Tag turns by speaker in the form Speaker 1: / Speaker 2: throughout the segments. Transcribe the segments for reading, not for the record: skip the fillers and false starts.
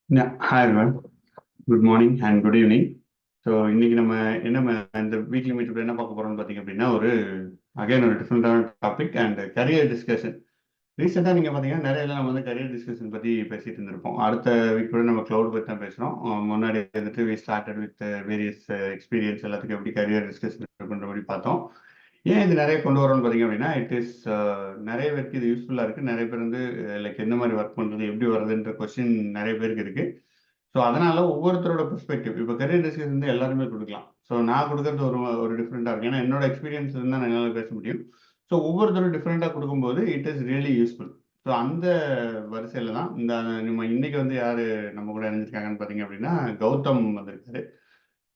Speaker 1: Yeah, hi everyone. Good morning and good evening. So இன்னைக்கு நம்ம இந்த வீக்லி மீட்டப் என்ன பார்க்க போறோம்னு பார்த்தீங்க அப்படின்னா ஒரு டிஃப்ரெண்டான டாபிக் அண்ட் கரியர் டிஸ்கஷன். ரீசெண்டாக நீங்கள் பார்த்தீங்கன்னா நிறைய நம்ம கரியர் டிஸ்கஷன் பற்றி பேசிட்டு இருந்திருப்போம். அடுத்த வீக் கூட நம்ம க்ளவுட் பற்றி தான் பேசுகிறோம். முன்னாடி we started with various experience எல்லாத்துக்கும் எப்படி கரியர் டிஸ்கஷன் பண்ணுற மாதிரி பார்த்தோம். ஏன் இது நிறைய கொண்டு வரோம்னு பார்த்தீங்க அப்படின்னா நிறைய பேருக்கு இது யூஸ்ஃபுல்லாக இருக்குது. நிறைய பேர் லைக் எந்த மாதிரி ஒர்க் பண்ணுறது எப்படி வருதுன்ற கொஸ்டின் நிறைய பேருக்கு இருக்குது. ஸோ அதனால ஒவ்வொருத்தரோட பெர்ஸ்பெக்டிவ் இப்போ கரியர் டிஸ்கஷன் எல்லாருமே கொடுக்கலாம். ஸோ நான் கொடுக்கறது ஒரு டிஃப்ரெண்டாக இருக்கும். ஏன்னா என்னோட எக்ஸ்பீரியன்ஸ் இருந்தால் என்னால் பேச முடியும். ஸோ ஒவ்வொருத்தரும் டிஃப்ரெண்டாக கொடுக்கும்போது it is really useful. So அந்த வரிசையில் தான் நம்ம இன்னைக்கு யார் நம்ம கூட இணைஞ்சிருக்காங்கன்னு பார்த்தீங்க அப்படின்னா கௌதம் வந்திருக்காரு.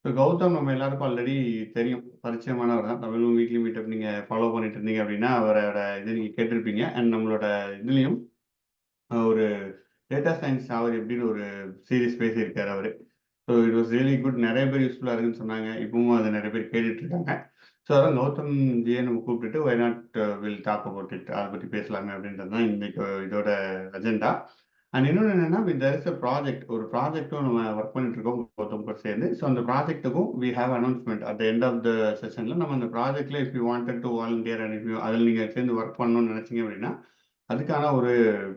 Speaker 1: ஸோ கௌதம் நம்ம எல்லாருக்கும் ஆல்ரெடி தெரியும், பரிச்சயமானவர் தான். தமிழ் வீக்லி மீட்டப் நீங்கள் ஃபாலோ பண்ணிட்டு இருந்தீங்க அப்படின்னா அவரோட இது நீங்கள் கேட்டிருப்பீங்க. அண்ட் நம்மளோட இதுலேயும் ஒரு டேட்டா சயின்ஸ் அவர் எப்படின்னு ஒரு சீரீஸ் பேசியிருக்காரு அவர். So it was really good. நிறைய பேர் யூஸ்ஃபுல்லாக இருக்குன்னு சொன்னாங்க. இப்பவும் அதை நிறைய பேர் கேட்டுட்டு இருக்காங்க. ஸோ அதான் கௌதம் ஜியை நம்ம கூப்பிட்டுட்டு why not will talk about it, அதை பற்றி பேசலாமே அப்படின்றது தான் இன்னைக்கு இதோட அஜெண்டா. அண்ட் இன்னொன்று என்னன்னா, தேர் இஸ் அ ப்ராஜெக்ட், ஒரு ப்ராஜெக்டும் நம்ம ஒர்க் பண்ணிட்டு இருக்கோம் கௌதம் கூட சேர்ந்து. ஸோ அந்த ப்ராஜெக்ட்டுக்கும் we have announcement at the end of the செஷனில். நம்ம அந்த ப்ராஜெக்ட்ல if you wanted to volunteer and if you அதில் நீங்கள் சேர்ந்து ஒர்க் பண்ணணும்னு நினச்சிங்க அப்படின்னா அதுக்கான ஒரு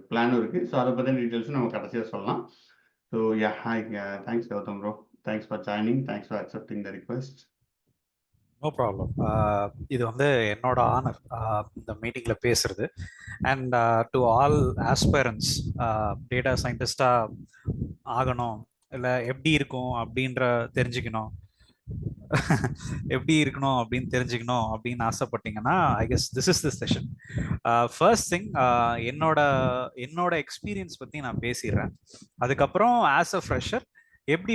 Speaker 1: பிளானும் இருக்குது. ஸோ அதை பற்றின டீட்டெயில்ஸும் நம்ம கடைசியாக சொல்லலாம். So ya hi, thanks Gautham bro. Thanks for joining. Thanks for accepting the request.
Speaker 2: No problem. இது என்னோட ஆனர் இந்த மீட்டிங்கில் பேசுறது. And to all aspirants data சயின்டிஸ்டாக ஆகணும், இல்லை எப்படி இருக்கும் அப்படின்ற தெரிஞ்சுக்கணும், எப்படி இருக்கணும் அப்படின்னு தெரிஞ்சுக்கணும் அப்படின்னு ஆசைப்பட்டீங்கன்னா I guess this is the session. First thing, என்னோட எக்ஸ்பீரியன்ஸ் பற்றி நான் பேசிடுறேன். அதுக்கப்புறம் ஆஸ் அ ஃப்ரெஷர் எப்படி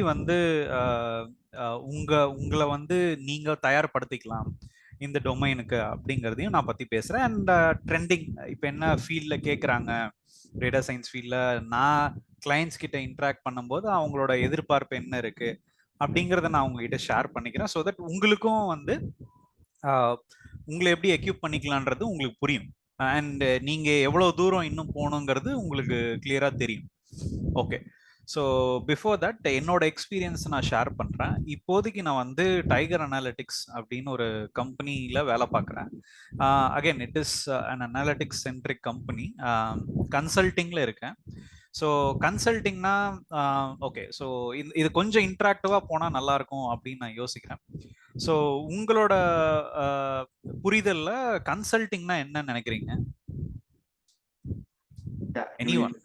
Speaker 2: உங்களை நீங்க தயார்படுத்திக்கலாம் இந்த டொமைனுக்கு அப்படிங்கிறதையும் நான் பத்தி பேசுறேன். அண்ட் ட்ரெண்டிங் இப்போ என்ன ஃபீல்ட்ல கேட்குறாங்க, டேட்டா சயின்ஸ் ஃபீல்ட்ல நான் கிளைண்ட்ஸ் கிட்ட இன்ட்ராக்ட் பண்ணும்போது அவங்களோட எதிர்பார்ப்பு என்ன இருக்கு அப்படிங்கிறத நான் உங்ககிட்ட ஷேர் பண்ணிக்கிறேன். ஸோ தட் உங்களுக்கும் உங்களை எப்படி எக்யூப் பண்ணிக்கலான்றது உங்களுக்கு புரியும். அண்ட் நீங்க எவ்வளவு தூரம் இன்னும் போகணுங்கிறது உங்களுக்கு கிளியரா தெரியும். ஓகே, ஸோ பிஃபோர் தட் என்னோட எக்ஸ்பீரியன்ஸ் நான் ஷேர் பண்ணுறேன். இப்போதைக்கு நான் டைகர் அனாலிட்டிக்ஸ் அப்படின்னு ஒரு கம்பெனியில் வேலை பார்க்குறேன். Again it is an analytics centric company. கன்சல்டிங்கில் இருக்கேன். ஸோ கன்சல்டிங்னா ஓகே, ஸோ இது கொஞ்சம் இன்ட்ராக்டிவாக போனால் நல்லாயிருக்கும் அப்படின்னு நான் யோசிக்கிறேன். ஸோ உங்களோட புரிதலில் கன்சல்டிங்னா என்ன நினைக்கிறீங்க? Any one?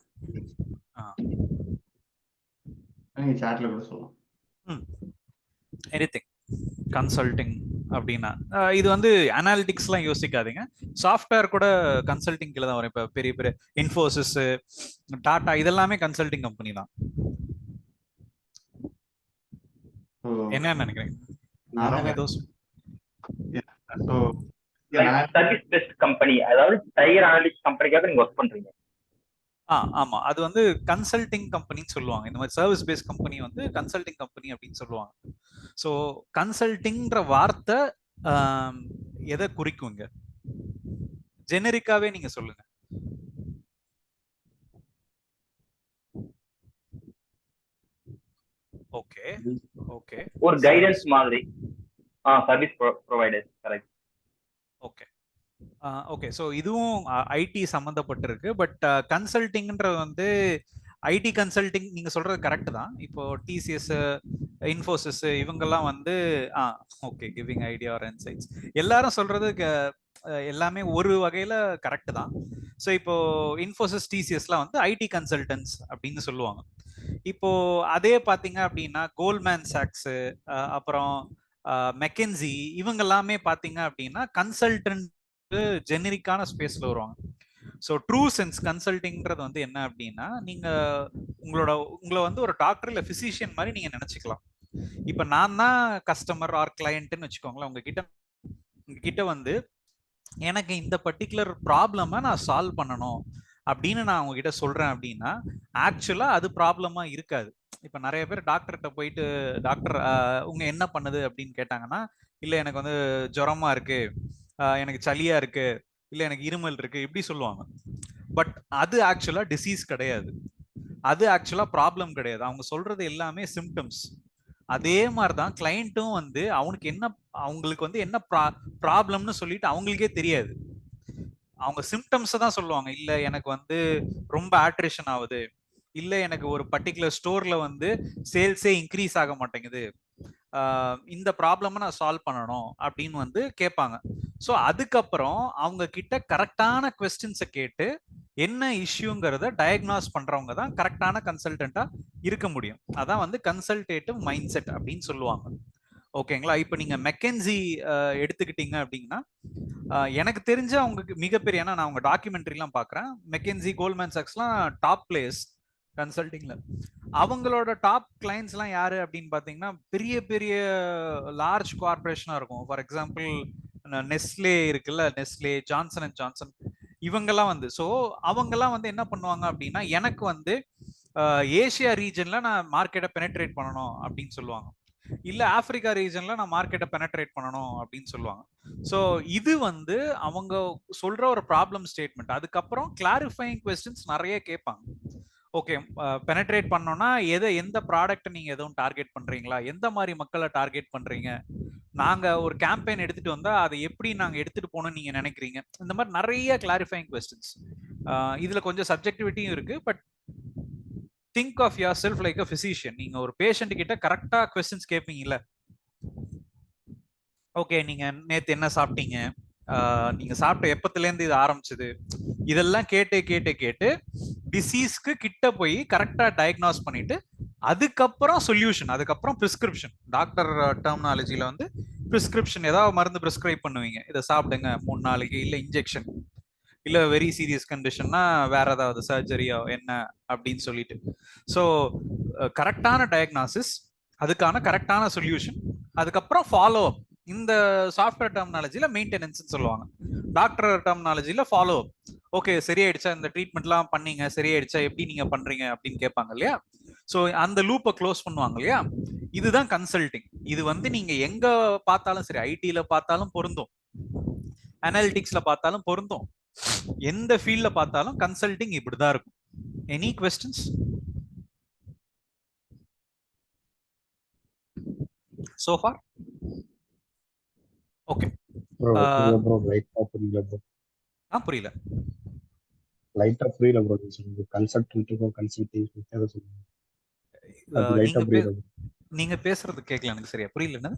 Speaker 1: சாட்ல கூட சொல்லலாம்.
Speaker 2: எனிதிங் கன்சல்டிங் அப்படின்னா இது அனாலிட்டிக்ஸ்லாம் யோசிக்காதீங்க. சாஃப்ட்வேர் கூட கன்சல்டிங் கீழே தான் வரும். இப்போ பெரிய பெரிய இன்ஃபோசிஸ், டாடா இதெல்லாமே கன்சல்டிங் கம்பெனி தான். என்ன நினைக்கிறீங்க?
Speaker 3: சர்வீஸ் பேஸ்ட் கம்பெனி, அதாவது டைகர் அனாலிட்டிக்ஸ் கம்பெனிக்காக நீங்க ஒர்க் பண்றீங்க?
Speaker 2: ஆமா, அது கன்சல்டிங் கம்பெனின்னு சொல்லுவாங்க. இந்த மாதிரி service based company consulting company அப்படின்னு சொல்லுவாங்க. ஸோ கன்சல்டிங்ன்ற வார்த்தை எதை குறிக்குங்க? ஜெனரிக்காவே நீங்க சொல்லுங்க. ஓகே ஓகே,
Speaker 3: ஒரு கைடன்ஸ் மாதிரி. Service provider. Correct.
Speaker 2: Okay okay, so இதுவும் ஐடி சம்மந்தப்பட்டிருக்கு. பட் கன்சல்டிங்ன்றது ஐடி கன்சல்டிங் நீங்க சொல்றது கரெக்ட் தான். இப்போ டிசிஎஸ், இன்ஃபோசிஸ் இவங்கெல்லாம் okay, giving idea or insights எல்லாரும் சொல்றது எல்லாமே ஒரு வகையில கரெக்ட் தான். ஸோ இப்போ இன்ஃபோசிஸ், டிசிஎஸ்லாம் ஐடி கன்சல்டன்ஸ் அப்படின்னு சொல்லுவாங்க. இப்போ அதே பாத்தீங்க அப்படின்னா கோல்ட்மேன் சாக்ஸ், அப்புறம் மெக்கன்சி இவங்க எல்லாமே பாத்தீங்க அப்படின்னா கன்சல்டன்ட் ஜெனரிக்கான ஸ்பேஸ்ல வருவாங்க. ஸோ ட்ரூ சென்ஸ் கன்சல்டிங்கிறது என்ன அப்படின்னா, நீங்க உங்களை ஒரு டாக்டர் இல்ல பிசிஷியன் மாதிரி நீங்க நினைச்சுக்கலாம். இப்ப நான் தான் கஸ்டமர் ஆர் கிளையண்ட்னு வச்சுக்கோங்களேன். உங்ககிட்ட எனக்கு இந்த பர்டிகுலர் ப்ராப்ளமை நான் சால்வ் பண்ணணும் அப்படின்னு நான் உங்ககிட்ட சொல்றேன் அப்படின்னா ஆக்சுவலா அது ப்ராப்ளமா இருக்காது. இப்ப நிறைய பேர் டாக்டர்கிட்ட போயிட்டு டாக்டர் உங்க என்ன பண்ணுது அப்படின்னு கேட்டாங்கன்னா, இல்ல எனக்கு ஜுரமா இருக்கு, எனக்கு சளியா இருக்கு, இல்ல எனக்கு இருமல் இருக்கு, இப்படி சொல்லுவாங்க. பட் அது ஆக்சுவலா டிசீஸ் கிடையாது. அது ஆக்சுவலா ப்ராப்ளம் கிடையாது. அவங்க சொல்றது எல்லாமே சிம்டம்ஸ். அதே மாதிரிதான் கிளையண்ட்டும் வந்து அவங்களுக்கு வந்து என்ன ப்ராப்ளம்னு சொல்லிட்டு அவங்களுக்கே தெரியாது. அவங்க சிம்டம்ஸ் தான் சொல்லுவாங்க. இல்ல எனக்கு வந்து ரொம்ப ஆட்ரேஷன் ஆகுது, இல்ல எனக்கு ஒரு பர்டிகுலர் ஸ்டோர்ல வந்து சேல்ஸே இன்க்ரீஸ் ஆக மாட்டேங்குது, இந்த ப்ராப்ளம் நான் சால்வ் பண்ணணும் அப்படின்னு வந்து கேட்பாங்க. ஸோ அதுக்கப்புறம் அவங்க கிட்ட கரெக்டான கொஸ்டின்ஸை கேட்டு என்ன இஷ்யூங்கிறத டயக்னாஸ் பண்றவங்க தான் கரெக்டான கன்சல்டண்டா இருக்க முடியும். அதான் வந்து கன்சல்டேட்டிவ் மைண்ட் செட் அப்படின்னு சொல்லுவாங்க. ஓகேங்களா? இப்போ நீங்க மெக்கன்சி எடுத்துக்கிட்டீங்க அப்படின்னா, எனக்கு தெரிஞ்ச அவங்க மிகப்பெரிய, ஏன்னா நான் அவங்க டாக்குமெண்ட்ரிலாம் பார்க்குறேன், மெக்கன்சி, கோல்ட்மேன் சாக்ஸ்லாம் டாப் பிளேயர்ஸ் கன்சல்டிங்ல. அவங்களோட டாப் கிளைண்ட்ஸ்லாம் யாரு அப்படின்னு பார்த்தீங்கன்னா பெரிய பெரிய லார்ஜ் கார்பரேஷனா இருக்கும். ஃபார் எக்ஸாம்பிள் நெஸ்லே இருக்குல்ல, நெஸ்லே, ஜான்சன் அண்ட் ஜான்சன், இவங்கெல்லாம் வந்து, ஸோ அவங்கெல்லாம் வந்து என்ன பண்ணுவாங்க அப்படின்னா, எனக்கு வந்து ஏசியா ரீஜன்ல நான் மார்க்கெட்டை பெனட்ரேட் பண்ணணும் அப்படின்னு சொல்லுவாங்க, இல்ல ஆப்பிரிக்கா ரீஜன்ல நான் மார்க்கெட்டை பெனட்ரேட் பண்ணணும் அப்படின்னு சொல்லுவாங்க. ஸோ இது வந்து அவங்க சொல்ற ஒரு ப்ராப்ளம் ஸ்டேட்மெண்ட். அதுக்கப்புறம் கிளாரிஃபைங் கொஸ்டின்ஸ் நிறைய கேட்பாங்க. ஓகே, பெனட்ரேட் பண்ணோம்னா எந்த ப்ராடக்ட் நீங்க எதுவும் டார்கெட் பண்றீங்களா, எந்த மாதிரி மக்களை டார்கெட் பண்றீங்க, நாங்க ஒரு கேம்பெயின் எடுத்துட்டு வந்தா அதை எப்படி நாங்க எடுத்துட்டு போகணும்னு நீங்க நினைக்கிறீங்க, இந்த மாதிரி நிறைய கிளாரிஃபைங் கொஸ்டின்ஸ். இதுல கொஞ்சம் சப்ஜெக்டிவிட்டியும் இருக்கு. But think of yourself like a physician. நீங்க ஒரு பேஷண்ட் கிட்ட கரெக்டா கொஸ்டின்ஸ் கேட்பீங்கல்ல. ஓகே, நீங்க நேத்து என்ன சாப்பிட்டீங்க, நீங்க சாப்பிட்ட எப்பத்துல இருந்து இது ஆரம்பிச்சது, இதெல்லாம் கேட்டு கேட்டு கேட்டு டிசீஸ்க்கு கிட்ட போய் கரெக்டா டயக்னாஸ் பண்ணிட்டு அதுக்கப்புறம் சொல்யூஷன், அதுக்கப்புறம் பிரிஸ்கிரிப்ஷன். டாக்டர் டெர்மினாலஜில வந்து பிரிஸ்கிரிப்ஷன், ஏதாவது மருந்து பிரிஸ்கிரைப் பண்ணுவீங்க, இதை சாப்பிடுங்க 3 நாளைக்கு, இல்ல இன்ஜெக்ஷன், இல்ல வெரி சீரியஸ் கண்டிஷன்னா வேற ஏதாவது சர்ஜரியோ என்ன அப்படின்னு சொல்லிட்டு. ஸோ கரெக்டான டயக்னாசிஸ், அதுக்கான கரெக்டான சொல்யூஷன், அதுக்கப்புறம் ஃபாலோ அப். இந்த சாஃப்ட்வேர் டெர்மினாலஜில மெயின்டெனன்ஸ் சொல்லுவாங்க, டாக்டர் டெர்மினாலஜில ஃபாலோ அப். ஓகே, சரியாயிடுச்சா, இந்த ட்ரீட்மெண்ட்லாம் பண்ணீங்க, சரியாயிடுச்சா, எப்படி நீங்க பண்றீங்க அப்படின்னு கேட்பாங்க இல்லையா. ஸோ அந்த லூப்பை க்ளோஸ் பண்ணுவாங்க இல்லையா. இதுதான் கன்சல்டிங். இது வந்து நீங்க எங்க பார்த்தாலும் சரி, ஐடில பார்த்தாலும் பொருந்தும், அனாலிட்டிக்ஸ்ல பார்த்தாலும் பொருந்தும், எந்த ஃபீல்ட்ல பார்த்தாலும் கன்சல்டிங் இப்படிதான் இருக்கும். Any questions so far? Okay.
Speaker 4: Bro லைட்டா புரியல ப்ரோ.
Speaker 2: புரியல.
Speaker 4: லைட்டா புரியல ப்ரோ. கன்சல்டன்ட்டுக்கும் கன்சல்டிங் சொல்லுங்க. அது லைட்டா புரியல.
Speaker 2: நீங்க பேசுறது கேட்கல எனக்கு, சரியா புரியல. என்ன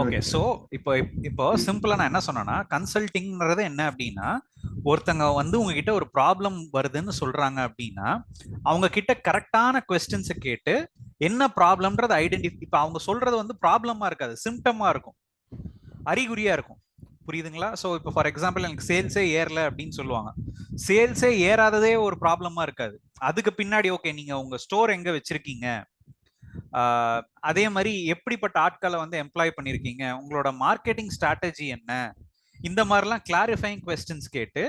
Speaker 2: ஓகே, சோ இப்போ சிம்பிளா நான் என்ன சொன்னேன்னா, கன்சல்டிங்ன்றது என்ன அப்படின்னா, ஒருத்தங்க வந்து உங்ககிட்ட ஒரு ப்ராப்ளம் வருதுன்னு சொல்றாங்க அப்படின்னா, அவங்க கிட்ட கரெக்டான கொஸ்டின்ஸை கேட்டு என்ன ப்ராப்ளம்ன்றது ஐடென்டிஃபை. இப்போ அவங்க சொல்றது வந்து ப்ராப்ளமா இருக்காது, சிம்டமா இருக்கும், அறிகுறியா இருக்கும். புரியுதுங்களா? ஸோ இப்போ ஃபார் எக்ஸாம்பிள் எனக்கு சேல்ஸே ஏறல அப்படின்னு சொல்லுவாங்க. சேல்ஸே ஏறாததே ஒரு ப்ராப்ளமா இருக்காது. அதுக்கு பின்னாடி ஓகே, நீங்க உங்க ஸ்டோர் எங்க வச்சிருக்கீங்க, அதே மாதிரி எப்படிப்பட்ட ஆட்களை வந்து எம்ப்ளாய் பண்ணிருக்கீங்க, உங்களோட மார்க்கெட்டிங் ஸ்ட்ராட்டஜி என்ன, இந்த மாதிரிலாம் கிளாரிஃபைங் கொஸ்டின்ஸ் கேட்டு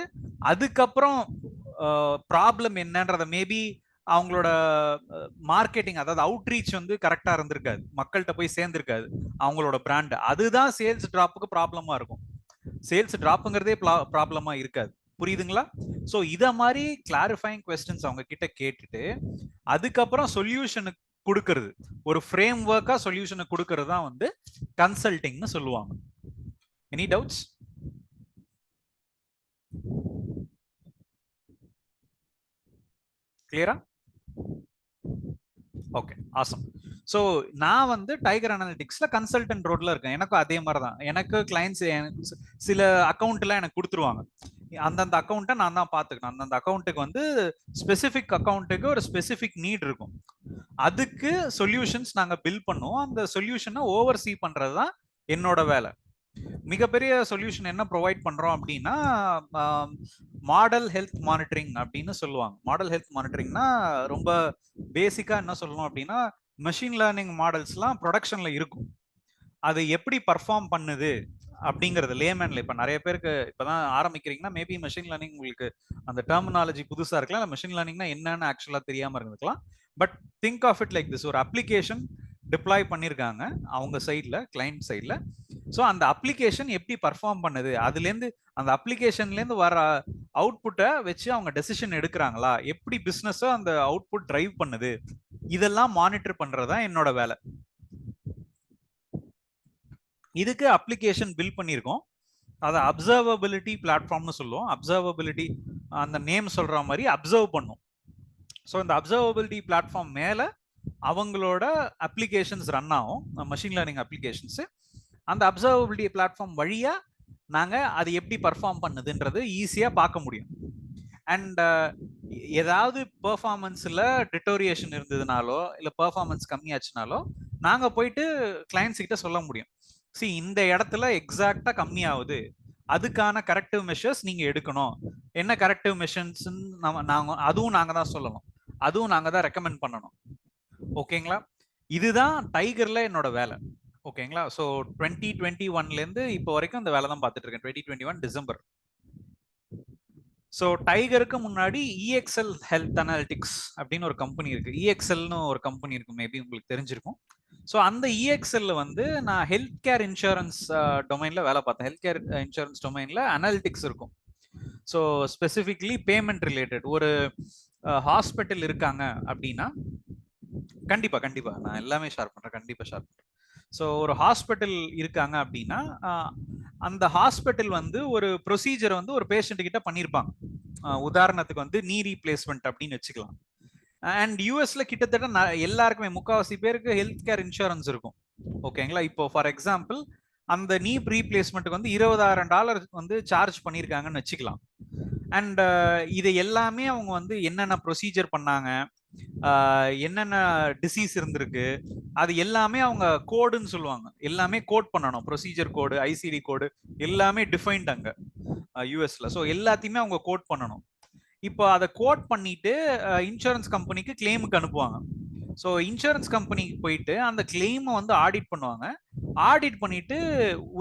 Speaker 2: அதுக்கப்புறம் ப்ராப்ளம் என்னன்றத, மேபி அவங்களோட மார்க்கெட்டிங், அதாவது அவுட்ரீச் வந்து கரெக்டா இருந்திருக்காது, மக்கள்கிட்ட போய் சேர்ந்திருக்காது அவங்களோட பிராண்ட், அதுதான் சேல்ஸ் டிராப்புக்கு ப்ராப்ளமா இருக்கும். சேல்ஸ் டிராப்புங்கிறதே ப்ராப்ளமா இருக்காது. புரியுதுங்களா? ஸோ இத மாதிரி கிளாரிஃபைங் கொஸ்டின்ஸ் அவங்க கிட்ட கேட்டுட்டு அதுக்கப்புறம் சொல்யூஷனுக்கு கொடுக்கறது, ஒரு ஃப்ரேம் ஒர்க்கா சொல்யூஷனை கொடுக்கறது தான் வந்து கன்சல்டிங்னு சொல்லுவாங்க. Any doubts? கிளியரா? Okay, awesome. ஸோ நான் வந்து டைகர் அனாலிட்டிக்ஸ்ல கன்சல்டன்ட் ரோட்ல இருக்கேன். எனக்கும் அதே மாதிரி தான். எனக்கு கிளைண்ட்ஸ் சில அக்கௌண்ட்லாம் எனக்கு கொடுத்துருவாங்க. அந்தந்த அக்கௌண்ட்டை நான் தான் பார்த்துக்கணும். அந்தந்த அக்கௌண்ட்டுக்கு வந்து ஸ்பெசிஃபிக் அக்கௌண்ட்டுக்கு ஒரு ஸ்பெசிஃபிக் நீட் இருக்கும். அதுக்கு சொல்யூஷன்ஸ் நாங்கள் பில் பண்ணுவோம். அந்த சொல்யூஷனை ஓவர் சீ பண்ணுறது தான் என்னோட வேலை. மிகப்பெரிய சொல்யூஷன் என்ன ப்ரொவைட் பண்றோம் அப்படின்னா, மாடல் ஹெல்த் மானிட்டரிங் அப்படின்னு சொல்லுவாங்க. மாடல் ஹெல்த் மானிட்டரிங்னா ரொம்ப பேசிக்கா என்ன சொல்லணும் அப்படின்னா, மெஷின் லேர்னிங் மாடல்ஸ்லாம் ப்ரொடக்ஷன்ல இருக்கும், அது எப்படி பர்ஃபார்ம் பண்ணுது அப்படிங்கிறது லேமேன்ல. இப்போ நிறைய பேருக்கு இப்போதான் ஆரம்பிக்கிறீங்கன்னா மேபி மெஷின் லேர்னிங் உங்களுக்கு அந்த டெர்மினாலஜி புதுசா இருக்கலாம், இல்லை மெஷின் லேர்னிங்னா என்னன்னு ஆக்சுவலா தெரியாம இருந்திருக்கலாம். But think of it like this: ஒரு அப்ளிகேஷன் டிப்ளாய் பண்ணியிருக்காங்க அவங்க சைட்ல, கிளைண்ட் சைட்ல. ஸோ அந்த அப்ளிகேஷன் எப்படி பர்ஃபார்ம் பண்ணுது, அதுலேருந்து அந்த அப்ளிகேஷன்லேருந்து வர அவுட்புட்டை வச்சு அவங்க டெசிஷன் எடுக்கிறாங்களா, எப்படி பிசினஸோ அந்த அவுட்புட் டிரைவ் பண்ணுது, இதெல்லாம் மானிட்டர் பண்றதா என்னோட வேலை. இதுக்கு அப்ளிகேஷன் பில்ட் பண்ணியிருக்கோம். அதை அப்சர்வபிலிட்டி பிளாட்ஃபார்ம்னு சொல்லுவோம். அப்சர்வபிலிட்டி அந்த நேம் சொல்ற மாதிரி அப்சர்வ் பண்ணும். ஸோ இந்த அப்சர்வபிலிட்டி பிளாட்ஃபார்ம் மேல அவங்களோட அப்ளிகேஷன்ஸ் ரன் ஆகும், மஷின் லேர்னிங் அப்ளிகேஷன்ஸ். அந்த அப்சர்வபிலிட்டி பிளாட்ஃபார்ம் வழியா நாங்க அது எப்படி பர்ஃபார்ம் பண்ணுதுன்றது ஈஸியா பார்க்க முடியும். அண்ட் ஏதாவது பெர்ஃபார்மன்ஸ்ல டிட்டோரியேஷன் இருந்ததுனாலோ இல்ல பெர்ஃபார்மன்ஸ் கம்மியாச்சுனாலோ நாங்க போயிட்டு கிளைண்ட்ஸ் கிட்ட சொல்ல முடியும், சி இந்த இடத்துல எக்ஸாக்டா கம்மி ஆகுது, அதுக்கான கரெக்டிவ் மெஷர்ஸ் நீங்க எடுக்கணும். என்ன கரெக்டிவ் மெஷர்ஸ் நாங்க அதுவும் நாங்க தான் சொல்லணும், அதுவும் நாங்க தான் ரெக்கமெண்ட் பண்ணணும். ஓகேங்களா? இதுதான் டைகர்ல என்னோட வேலை. ஓகேங்களா? ஸோ 2021லேருந்து இப்போ வரைக்கும் இந்த வேலை தான் பார்த்துட்டு இருக்கேன். 2021 டிசம்பர். ஸோ டைகருக்கு முன்னாடி EXL ஹெல்த் அனாலிட்டிக்ஸ் அப்படின்னு ஒரு கம்பெனி இருக்கு. EXLனு ஒரு கம்பெனி இருக்கு, மேபி உங்களுக்கு தெரிஞ்சிருக்கும். ஸோ அந்த EXLல வந்து நான் ஹெல்த் கேர் இன்சூரன்ஸ் டொமைன்ல வேலை பார்த்தேன். ஹெல்த் கேர் இன்சூரன்ஸ் டொமைன்ல அனாலிட்டிக்ஸ் இருக்கும். So specifically payment related. ஒரு ஹாஸ்பிட்டல் இருக்காங்க அப்படின்னா, கண்டிப்பா நான் எல்லாமே ஷேர் பண்றேன், கண்டிப்பா ஷேர் பண்றேன். ஸோ ஒரு ஹாஸ்பிட்டல் இருக்காங்க அப்படின்னா, அந்த ஹாஸ்பிட்டல் வந்து ஒரு ப்ரொசீஜர் வந்து ஒரு பேஷண்ட் கிட்ட பண்ணியிருப்பாங்க. உதாரணத்துக்கு வந்து நீ ரீப்ளேஸ்மெண்ட் அப்படின்னு வச்சுக்கலாம். அண்ட் யூஎஸ்ல கிட்டத்தட்ட எல்லாருக்குமே முக்கால்வாசி பேருக்கு ஹெல்த் கேர் இன்சூரன்ஸ் இருக்கும். ஓகேங்களா? இப்போ ஃபார் எக்ஸாம்பிள் அந்த நீ ரீப்ளேஸ்மெண்ட்டுக்கு வந்து $20,000 வந்து சார்ஜ் பண்ணியிருக்காங்கன்னு வச்சுக்கலாம். அண்ட் இது எல்லாமே அவங்க வந்து என்னென்ன ப்ரொசீஜர் பண்ணாங்க, என்னென்ன டிசீஸ் இருந்திருக்கு, அது எல்லாமே அவங்க கோடுன்னு சொல்லுவாங்க, எல்லாமே கோட் பண்ணணும். ப்ரொசீஜர் கோடு, ICD கோடு எல்லாமே டிஃபைன்ட் அங்க யூஎஸ்ல. ஸோ எல்லாத்தையுமே அவங்க கோட் பண்ணணும். இப்போ அதை கோட் பண்ணிட்டு இன்சூரன்ஸ் கம்பெனிக்கு கிளைமுக்கு அனுப்புவாங்க. ஸோ இன்சூரன்ஸ் கம்பெனிக்கு போயிட்டு அந்த கிளைமை வந்து ஆடிட் பண்ணுவாங்க. ஆடிட் பண்ணிட்டு